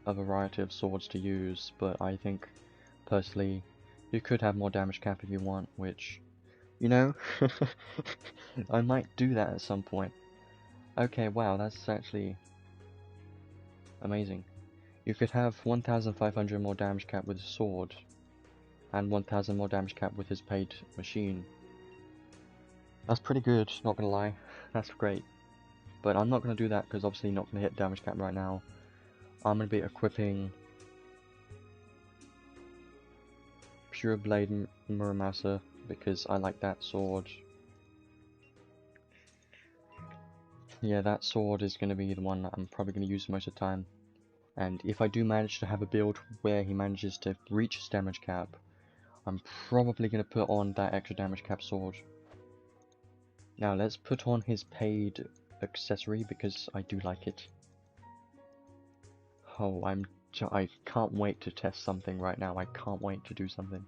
Speaker 1: a variety of swords to use, but I think personally you could have more damage cap if you want, which, you know, I might do that at some point. Okay, wow, that's actually amazing. You could have 1500 more damage cap with a sword and 1000 more damage cap with his paid machine. That's pretty good, not gonna lie. That's great. But I'm not gonna do that because obviously not gonna hit damage cap right now. I'm gonna be equipping Pure Blade Muramasa because I like that sword. Yeah, that sword is gonna be the one that I'm probably gonna use most of the time. And if I do manage to have a build where he manages to reach his damage cap, I'm probably gonna put on that extra damage cap sword. Now let's put on his paid accessory because I do like it. Oh, I can't wait to test something right now. I can't wait to do something.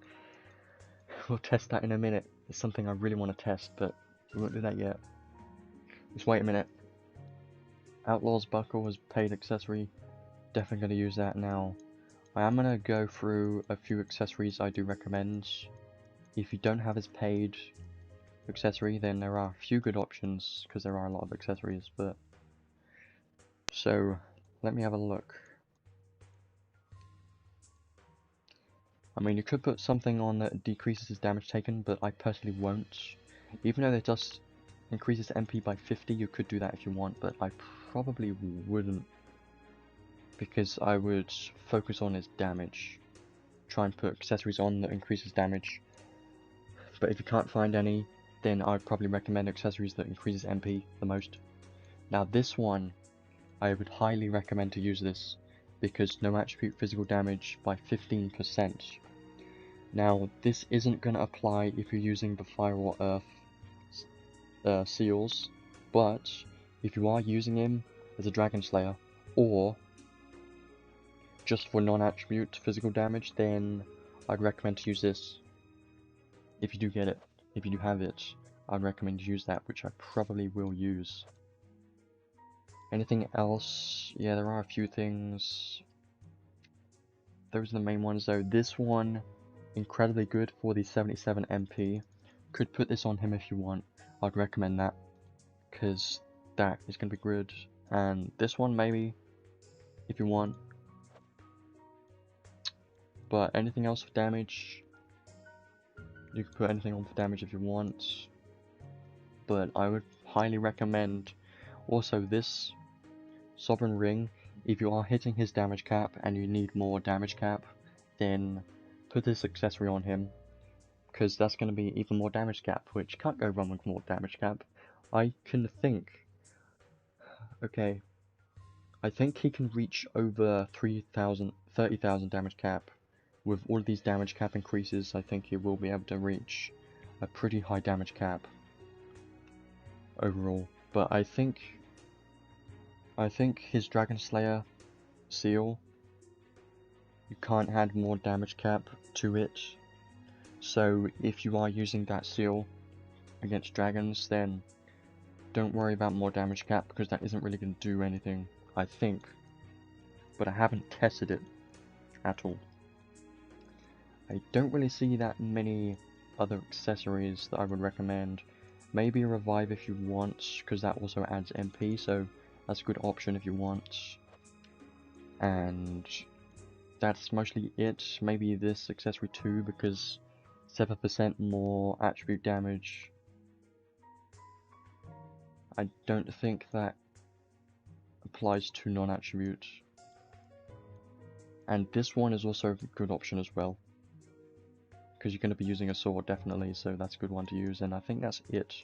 Speaker 1: We'll test that in a minute. It's something I really want to test, but we won't do that yet. Just wait a minute. Outlaw's Buckle was paid accessory. Definitely going to use that now. I am going to go through a few accessories I do recommend. If you don't have his paid accessory, then there are a few good options, because there are a lot of accessories, but... So, let me have a look. I mean, you could put something on that decreases his damage taken, but I personally won't. Even though it does increase his MP by 50, you could do that if you want, but I probably wouldn't because I would focus on his damage. Try and put accessories on that increases damage. But if you can't find any, then I'd probably recommend accessories that increases MP the most. Now this one, I would highly recommend to use this, because no attribute physical damage by 15%. Now this isn't going to apply if you're using the Fire or Earth seals, but if you are using him as a Dragon Slayer, or just for non-attribute physical damage, then I'd recommend to use this. If you do get it, if you do have it, I'd recommend to use that, which I probably will use. Anything else? Yeah, there are a few things. Those are the main ones though. This one, incredibly good for the 77 MP. Could put this on him if you want. I'd recommend that, because that is going to be good. And this one maybe, if you want. But anything else for damage, you can put anything on for damage if you want. But I would highly recommend also this Sovereign Ring. If you are hitting his damage cap and you need more damage cap, then put this accessory on him, because that's going to be even more damage cap, which can't go wrong with more damage cap. I can think, okay, I think he can reach over 30,000 damage cap. With all of these damage cap increases, I think he will be able to reach a pretty high damage cap overall. But I think his Dragon Slayer seal, you can't add more damage cap to it. So if you are using that seal against dragons, then don't worry about more damage cap, because that isn't really going to do anything, I think. But I haven't tested it at all. I don't really see that many other accessories that I would recommend. Maybe a revive if you want, because that also adds MP, so that's a good option if you want. And that's mostly it. Maybe this accessory too, because 7% more attribute damage. I don't think that applies to non-attribute. And this one is also a good option as well, because you're going to be using a sword definitely, so that's a good one to use. And I think that's it.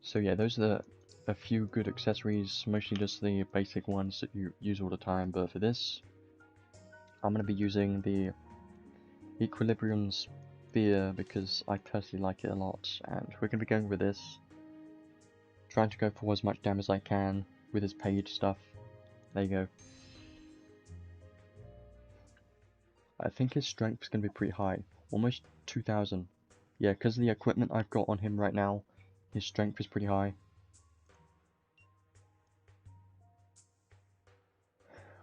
Speaker 1: So yeah, those are a few good accessories, mostly just the basic ones that you use all the time. But for this, I'm going to be using the Equilibrium Spear, because I personally like it a lot, and we're going to be going with this. Trying to go for as much damage as I can with his page stuff. There you go. I think his strength is going to be pretty high, almost 2,000. Yeah, because of the equipment I've got on him right now, his strength is pretty high.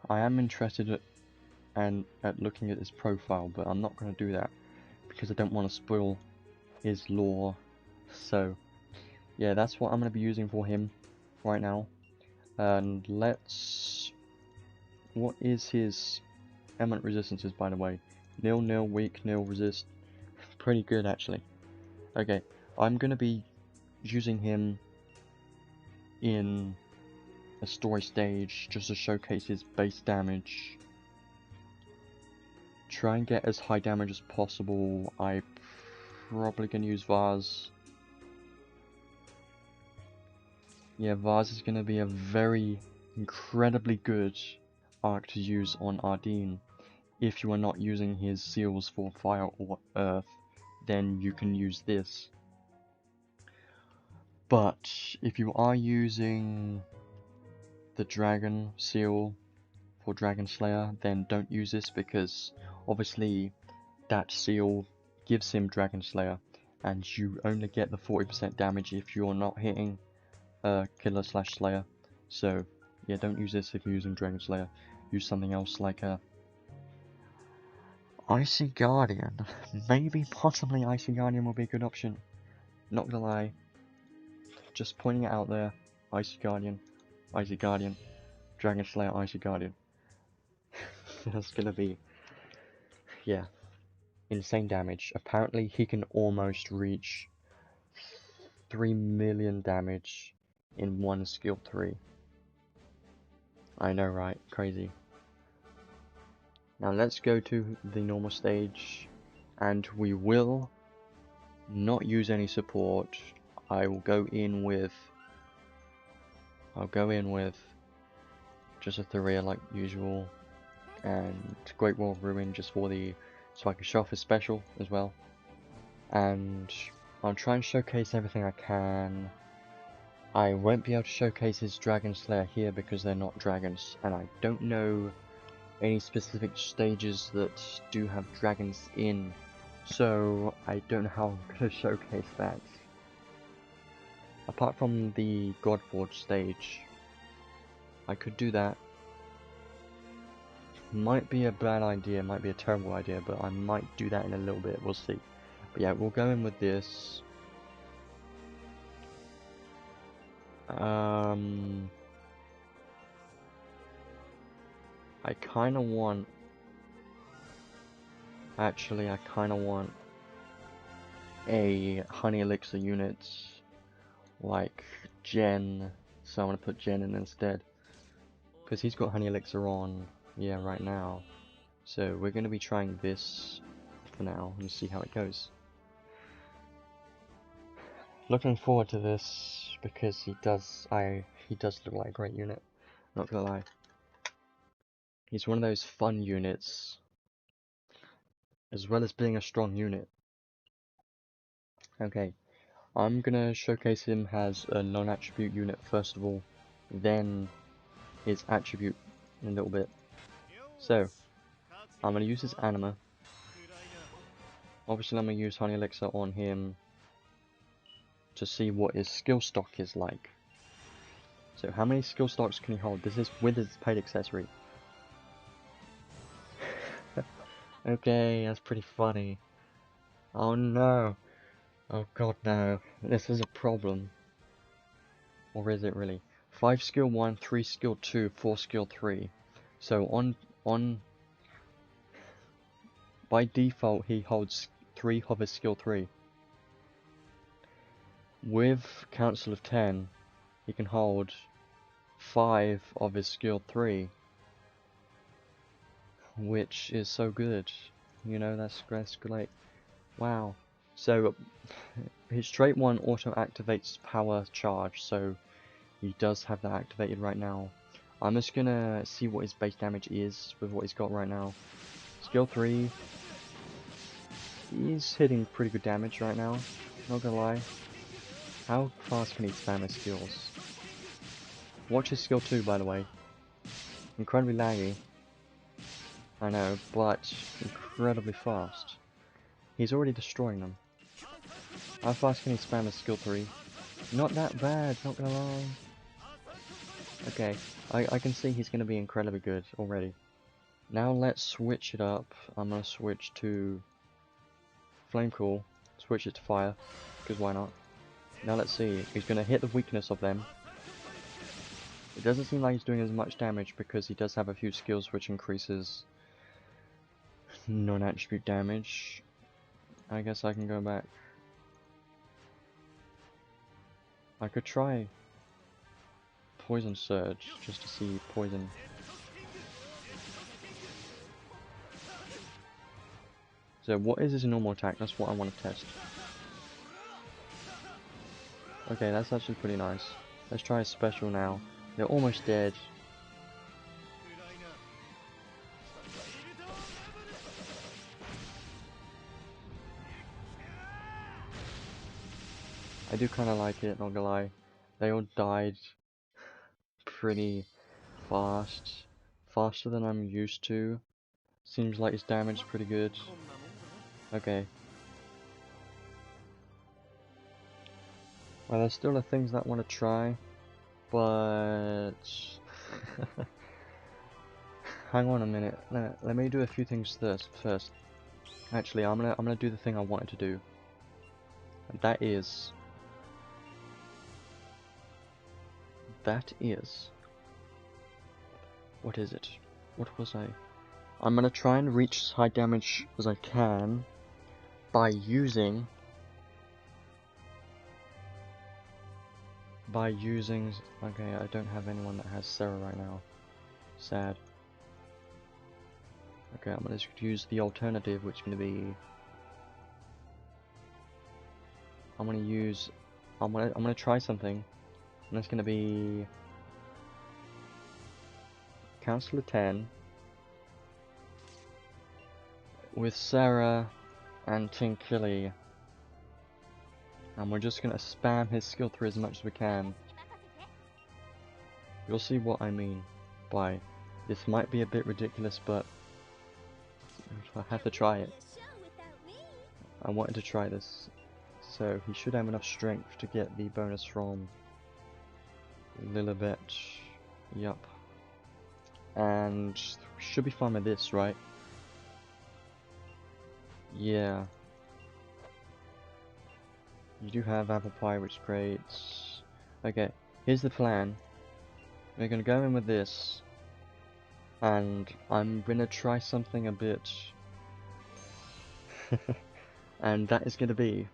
Speaker 1: I am interested at looking at his profile, but I'm not going to do that, because I don't want to spoil his lore. So yeah, that's what I'm going to be using for him right now. And what is his element resistances, by the way? Nil, nil, weak, nil, resist. Pretty good actually. Okay, I'm going to be using him in a story stage just to showcase his base damage. Try and get as high damage as possible. I'm probably going to use Vase. Yeah, Vase is going to be a very incredibly good arc to use on Ardine. If you are not using his seals for Fire or Earth, then you can use this. But if you are using the Dragon seal for Dragon Slayer, then don't use this, because obviously that seal gives him Dragon Slayer, and you only get the 40% damage if you're not hitting Killer / Slayer. So yeah, don't use this if you're using Dragon Slayer. Use something else like Icy Guardian. Maybe, possibly Icy Guardian will be a good option. Not gonna lie, just pointing it out there. Icy Guardian, Dragon Slayer, Icy Guardian. That's gonna be, yeah, insane damage. Apparently he can almost reach 3 million damage in one skill 3. I know, right? Crazy. Now let's go to the normal stage, and we will not use any support. I'll go in with just a Thoria like usual, and Great Wall of Ruin just for the so I can show off his special as well. And I'll try and showcase everything I can. I won't be able to showcase his Dragon Slayer here because they're not dragons, and I don't know any specific stages that do have dragons in, so I don't know how I'm going to showcase that. Apart from the Godforge stage, I could do that. Might be a bad idea, might be a terrible idea, but I might do that in a little bit, we'll see. But yeah, we'll go in with this. I kind of want... Actually, I kind of want a Honey Elixir unit, like Jen, so I'm going to put Jen in instead. Because he's got Honey Elixir on, yeah, right now. So we're going to be trying this for now and see how it goes. Looking forward to this because he does look like a great unit, not gonna lie. He's one of those fun units, as well as being a strong unit. Okay, I'm gonna showcase him as a non-attribute unit first of all, then his attribute in a little bit. So, I'm gonna use his Anima. Obviously I'm gonna use Honey Elixir on him to see what his skill stock is like. So how many skill stocks can he hold? This is with his paid accessory. Okay, that's pretty funny. Oh no. Oh god no. This is a problem. Or is it really? 5 skill 1, 3 skill 2, 4 skill 3. So on by default he holds 3 of his skill 3. With Council of 10 he can hold 5 of his skill 3. Which is so good. You know, that's great. Wow. So his trait 1 auto activates power charge, so he does have that activated right now. I'm just gonna see what his base damage is with what he's got right now. Skill 3, he's hitting pretty good damage right now, not gonna lie. How fast can he spam his skills? Watch his skill 2 by the way. Incredibly laggy, I know, but incredibly fast. He's already destroying them. How fast can he spam his skill 3? Not that bad, not gonna lie. Okay, I can see he's gonna be incredibly good already. Now let's switch it up. I'm gonna switch to Flame Cool, switch it to Fire, because why not? Now let's see, he's gonna hit the weakness of them. It doesn't seem like he's doing as much damage because he does have a few skills which increases non-attribute damage. I guess I can go back. I could try Poison Surge just to see poison. So what is his normal attack? That's what I want to test. Okay, that's actually pretty nice. Let's try his special now. They're almost dead. I do kind of like it, not gonna lie. They all died pretty fast. Faster than I'm used to. Seems like his damage is pretty good. Okay. Well, there's still the things that I want to try, but hang on a minute. Let me do a few things first. Actually, I'm gonna do the thing I wanted to do, and that is what is it? What was I? I'm gonna try and reach as high damage as I can by using okay, I don't have anyone that has Sarah right now. Sad. Okay, I'm gonna just use the alternative, which is gonna be. I'm gonna try something, and it's gonna be Counselor 10 with Sarah and Tinkilly, and we're just gonna spam his skill 3 as much as we can. You'll see what I mean by this might be a bit ridiculous, but I have to try it. I wanted to try this, so he should have enough strength to get the bonus from Lilibet. Yup. And we should be fine with this, right? Yeah. You do have apple pie, which is great. Okay, here's the plan. We're gonna go in with this, and I'm gonna try something a bit, and that is gonna be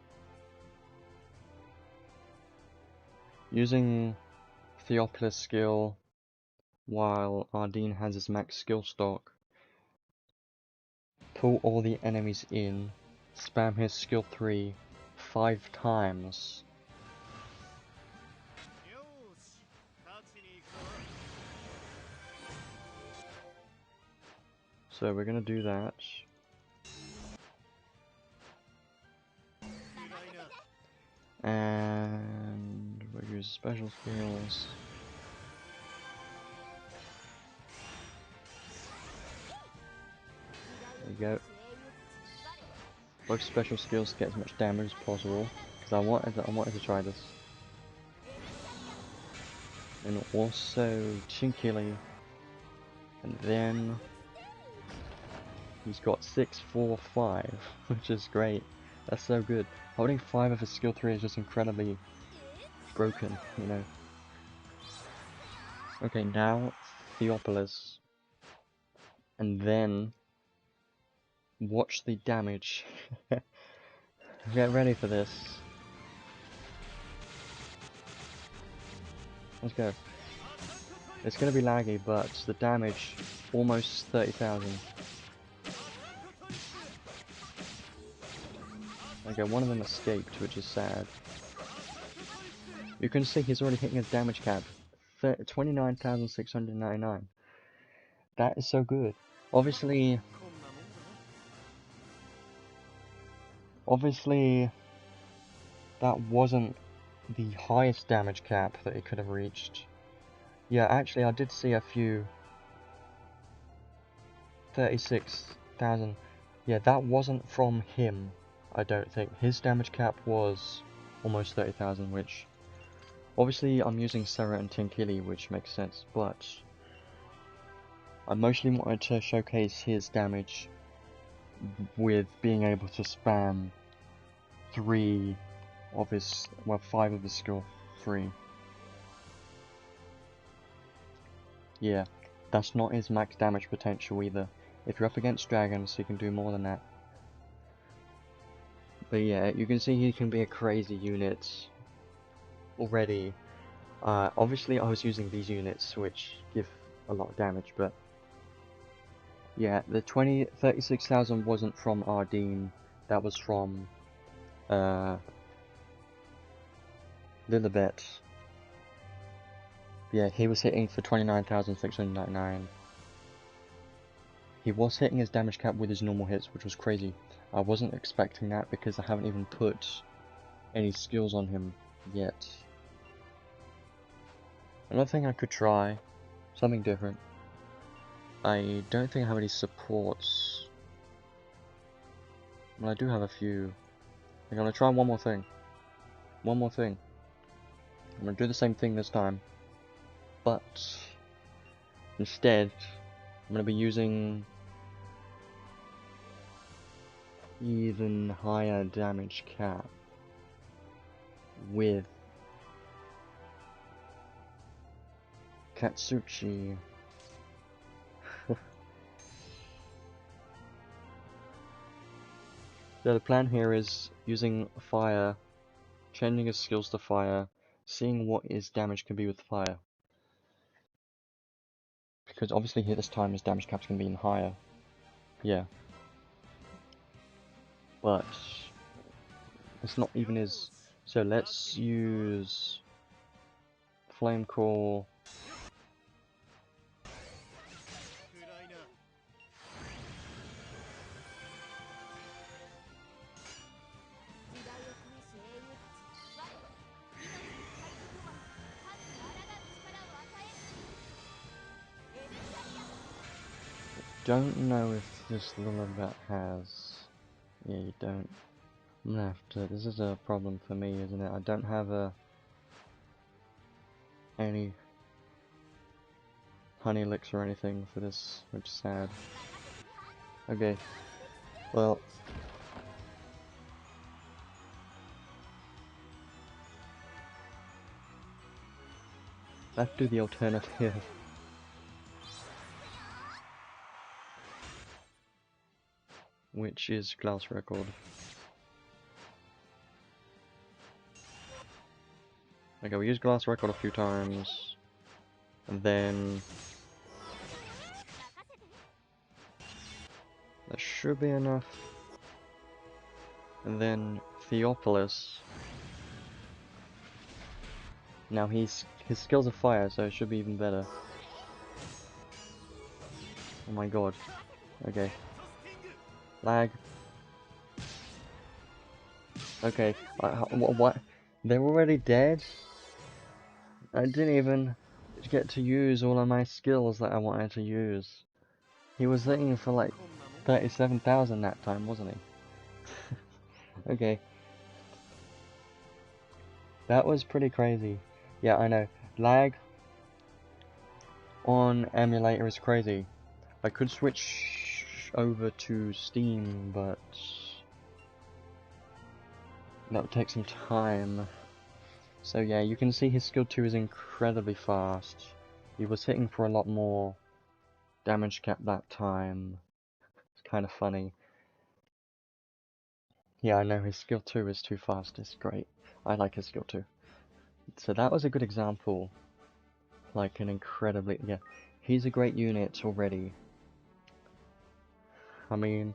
Speaker 1: using Theophilus' skill while Ardine has his max skill stock. Pull all the enemies in, spam his skill 3 5 times. So we're gonna do that. And we'll use special skills. There you go. Both special skills to get as much damage as possible, because I wanted to try this. And also Chinkily. And then he's got 6, 4, 5, which is great. That's so good. Holding 5 of his skill 3 is just incredibly broken, you know. Okay, now Theophilus. And then watch the damage. Get ready for this. Let's go. It's gonna be laggy, but the damage, almost 30,000. Okay, one of them escaped, which is sad. You can see he's already hitting his damage cap. 29,699. That is so good. Obviously, that wasn't the highest damage cap that he could have reached. Yeah, actually, I did see a few. 36,000. Yeah, that wasn't from him, I don't think. His damage cap was almost 30,000, which... Obviously, I'm using Sarah and Tinkily, which makes sense, but... I mostly wanted to showcase his damage with being able to spam 5 of his skill 3. Yeah, that's not his max damage potential either. If you're up against dragons, he can do more than that. But yeah, you can see he can be a crazy unit already. Obviously I was using these units which give a lot of damage, but yeah, the 36,000 wasn't from Ardine, that was from Lilibet. Yeah, he was hitting for 29,699. He was hitting his damage cap with his normal hits, which was crazy. I wasn't expecting that because I haven't even put any skills on him yet. Another thing I could try, something different. I don't think I have any supports. Well, I do have a few. I'm gonna try one more thing. One more thing. I'm gonna do the same thing this time, but instead, I'm gonna be using even higher damage cap with Katsuchi. So the plan here is using fire, changing his skills to fire, seeing what his damage can be with fire. because obviously here this time his damage cap's going to be even higher. Yeah. But it's not even his. So let's use Flame Core. Don't know if this Lullabat has. Yeah, you don't. I'm gonna have to. This is a problem for me, isn't it? I don't have any honey elixir or anything for this, which is sad. Okay. Well. I have to do the alternative. Which is Glass Record. Okay, we used Glass Record a few times. And then that should be enough. And then Theopolis. Now his skills are fire, so it should be even better. Oh my god. Okay. Lag. Okay. What? They're already dead? I didn't even get to use all of my skills that I wanted to use. He was hitting for like 37,000 that time, wasn't he? Okay. That was pretty crazy. Yeah, I know. Lag on emulator is crazy. I could switch over to Steam, but that would take some time. So yeah, you can see his skill 2 is incredibly fast. He was hitting for a lot more damage cap that time. It's kind of funny. Yeah, I know his skill 2 is too fast. It's great. I like his skill 2. So that was a good example. Like an incredibly... yeah, he's a great unit already. I mean,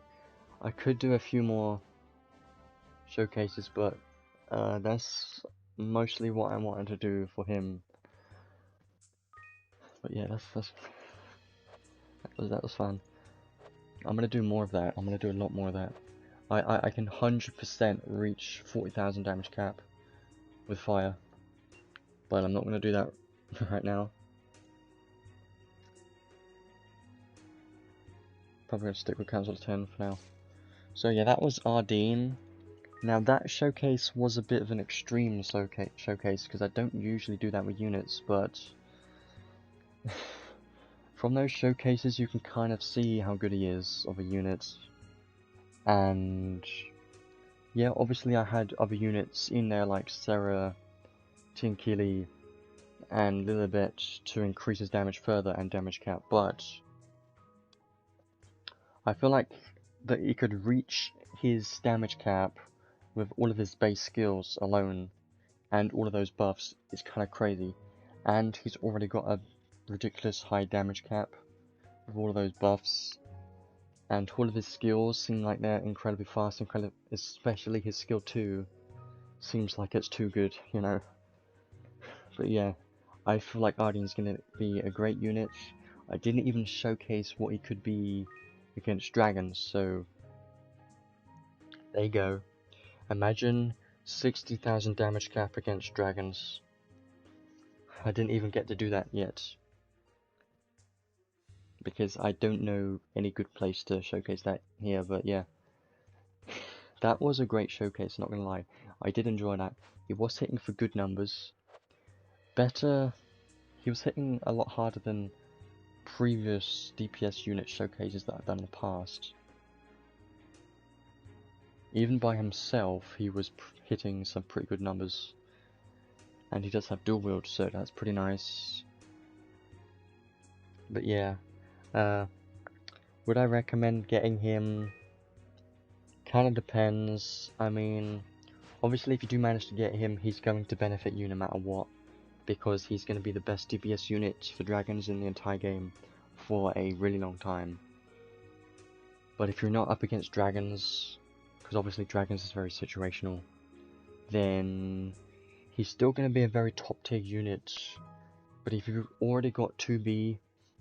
Speaker 1: I could do a few more showcases, but that's mostly what I wanted to do for him. But yeah, that was fun. I'm gonna do more of that. I'm gonna do a lot more of that. I can 100% reach 40,000 damage cap with fire, but I'm not gonna do that right now. Probably gonna stick with Council of 10 for now. So yeah, that was Ardine. Now that showcase was a bit of an extreme showcase because I don't usually do that with units, but from those showcases you can kind of see how good he is of a unit. And yeah, obviously I had other units in there like Sarah, Tinkili, and Lilibet to increase his damage further and damage cap, but I feel like that he could reach his damage cap with all of his base skills alone, and all of those buffs is kind of crazy. And he's already got a ridiculous high damage cap with all of those buffs, and all of his skills seem like they're incredibly fast, especially his skill 2 seems like it's too good, you know. But yeah, I feel like Ardine's gonna be a great unit. I didn't even showcase what he could be against dragons, so there you go. Imagine 60,000 damage cap against dragons. I didn't even get to do that yet, because I don't know any good place to showcase that here, but yeah. That was a great showcase, not gonna lie. I did enjoy that. He was hitting for good numbers. He was hitting a lot harder than previous DPS unit showcases that I've done in the past. Even by himself, he was hitting some pretty good numbers. And he does have dual wield, so that's pretty nice. But yeah, would I recommend getting him? Kind of depends. I mean, obviously if you do manage to get him, he's going to benefit you no matter what, because he's going to be the best DPS unit for dragons in the entire game for a really long time. But if you're not up against dragons, because obviously dragons is very situational, then he's still going to be a very top tier unit. But if you've already got 2B,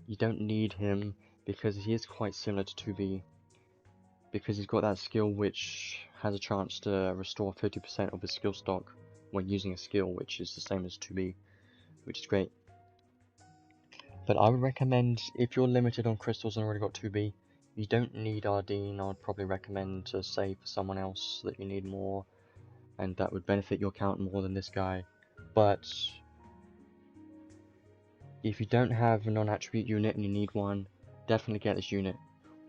Speaker 1: you don't need him, because he is quite similar to 2B. Because he's got that skill which has a chance to restore 50% of his skill stock when using a skill, which is the same as 2B, which is great. But I would recommend, if you're limited on crystals and already got 2B, you don't need Ardine. I would probably recommend to save for someone else that you need more, and that would benefit your account more than this guy. But if you don't have a non-attribute unit and you need one, definitely get this unit.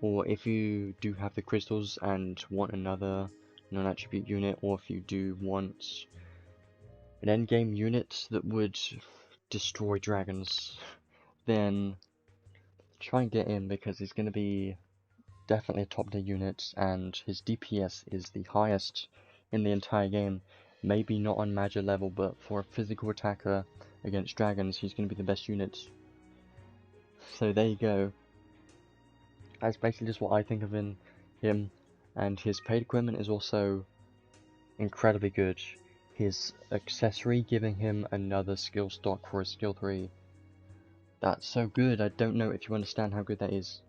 Speaker 1: Or if you do have the crystals and want another non-attribute unit, or if you do want an endgame unit that would destroy dragons, then try and get him, because he's going to be definitely a top tier unit, and his DPS is the highest in the entire game. Maybe not on major level, but for a physical attacker against dragons, he's going to be the best unit. So there you go. That's basically just what I think of him. And his paid equipment is also incredibly good. His accessory giving him another skill stock for his skill 3. That's so good. I don't know if you understand how good that is.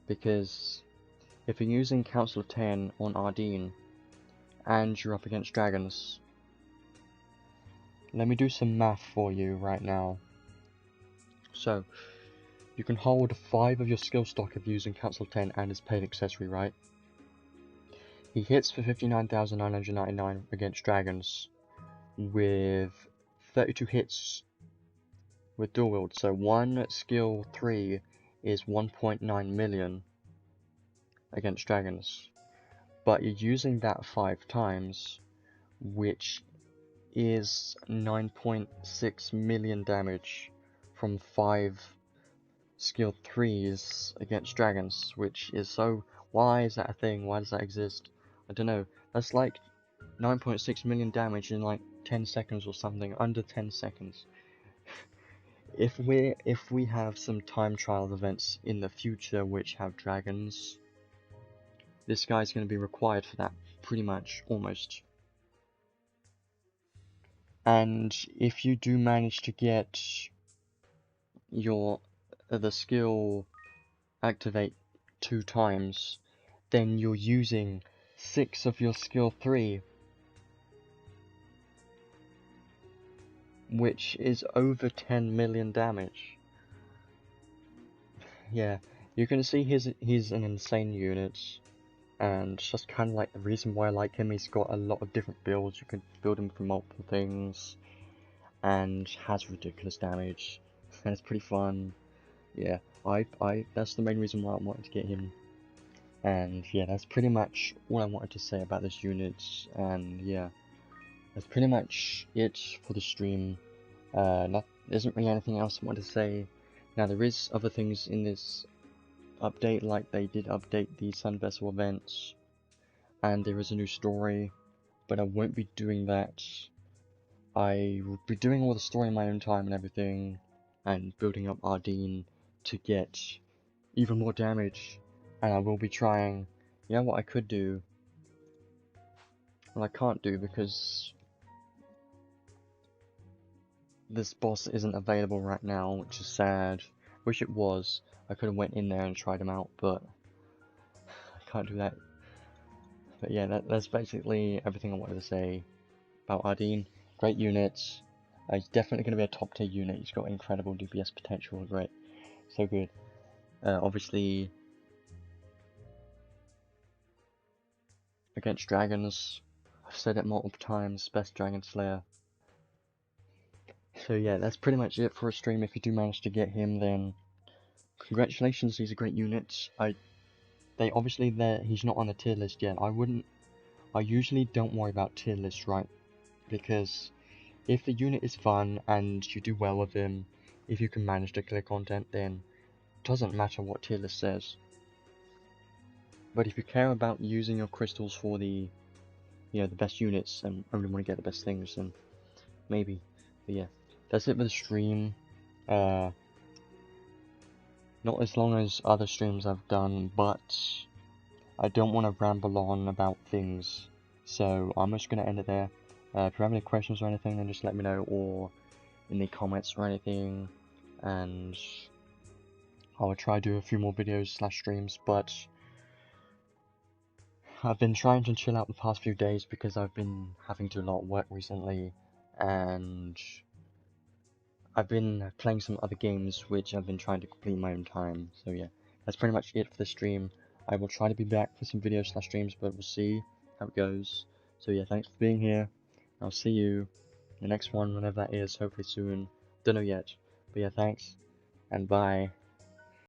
Speaker 1: Because if you're using Council of 10 on Ardine, and you're up against dragons, let me do some math for you right now. So, you can hold 5 of your skill stock if you're using Council of 10 and his paid accessory, right? He hits for 59,999 against dragons, with 32 hits with dual wield. So one skill 3 is 1.9 million against dragons. But you're using that 5 times, which is 9.6 million damage from 5 skill 3s against dragons, which is so... Why is that a thing? Why does that exist? I don't know. That's like 9.6 million damage in like 10 seconds or something, under 10 seconds. If we have some time trial events in the future which have dragons, this guy's going to be required for that, pretty much, almost. And if you do manage to get your the skill activate 2 times, then you're using 6 of your skill 3, which is over 10 million damage. Yeah, you can see he's an insane unit, and it's just kind of like the reason why I like him. He's got a lot of different builds. You can build him for multiple things, and has ridiculous damage, and it's pretty fun. Yeah, that's the main reason why I wanted to get him. And yeah, that's pretty much all I wanted to say about this unit. And yeah, that's pretty much it for the stream. There isn't really anything else I want to say. Now, there is other things in this update, like they did update the Sun Vessel events, and there is a new story, but I won't be doing that. I will be doing all the story in my own time and everything, and building up Ardine to get even more damage, and I will be trying... You know what I could do? Well, I can't do because this boss isn't available right now, which is sad. Wish it was. I could have went in there and tried him out, but I can't do that. But yeah, that's basically everything I wanted to say about Ardine. Great units. He's definitely going to be a top tier unit. He's got incredible DPS potential. Great. So good. Obviously, against dragons, I've said it multiple times, best Dragon Slayer. So yeah, that's pretty much it for a stream. If you do manage to get him, then congratulations, he's a great unit. He's not on the tier list yet. I usually don't worry about tier lists, right? Because if the unit is fun and you do well with him, if you can manage to clear content, then it doesn't matter what tier list says. But if you care about using your crystals for the best units and only want to get the best things, then maybe. But yeah, that's it for the stream. Now Not as long as other streams I've done, but I don't want to ramble on about things, so I'm just going to end it there. If you have any questions or anything, then just let me know, or in the comments or anything, and I will try to do a few more videos / streams, but I've been trying to chill out the past few days because I've been having to do a lot of work recently, and I've been playing some other games which I've been trying to complete in my own time. So yeah, that's pretty much it for the stream. I will try to be back for some videos / streams, but we'll see how it goes. So yeah, thanks for being here. I'll see you in the next one, whenever that is, hopefully soon. Don't know yet. But yeah, thanks, and bye.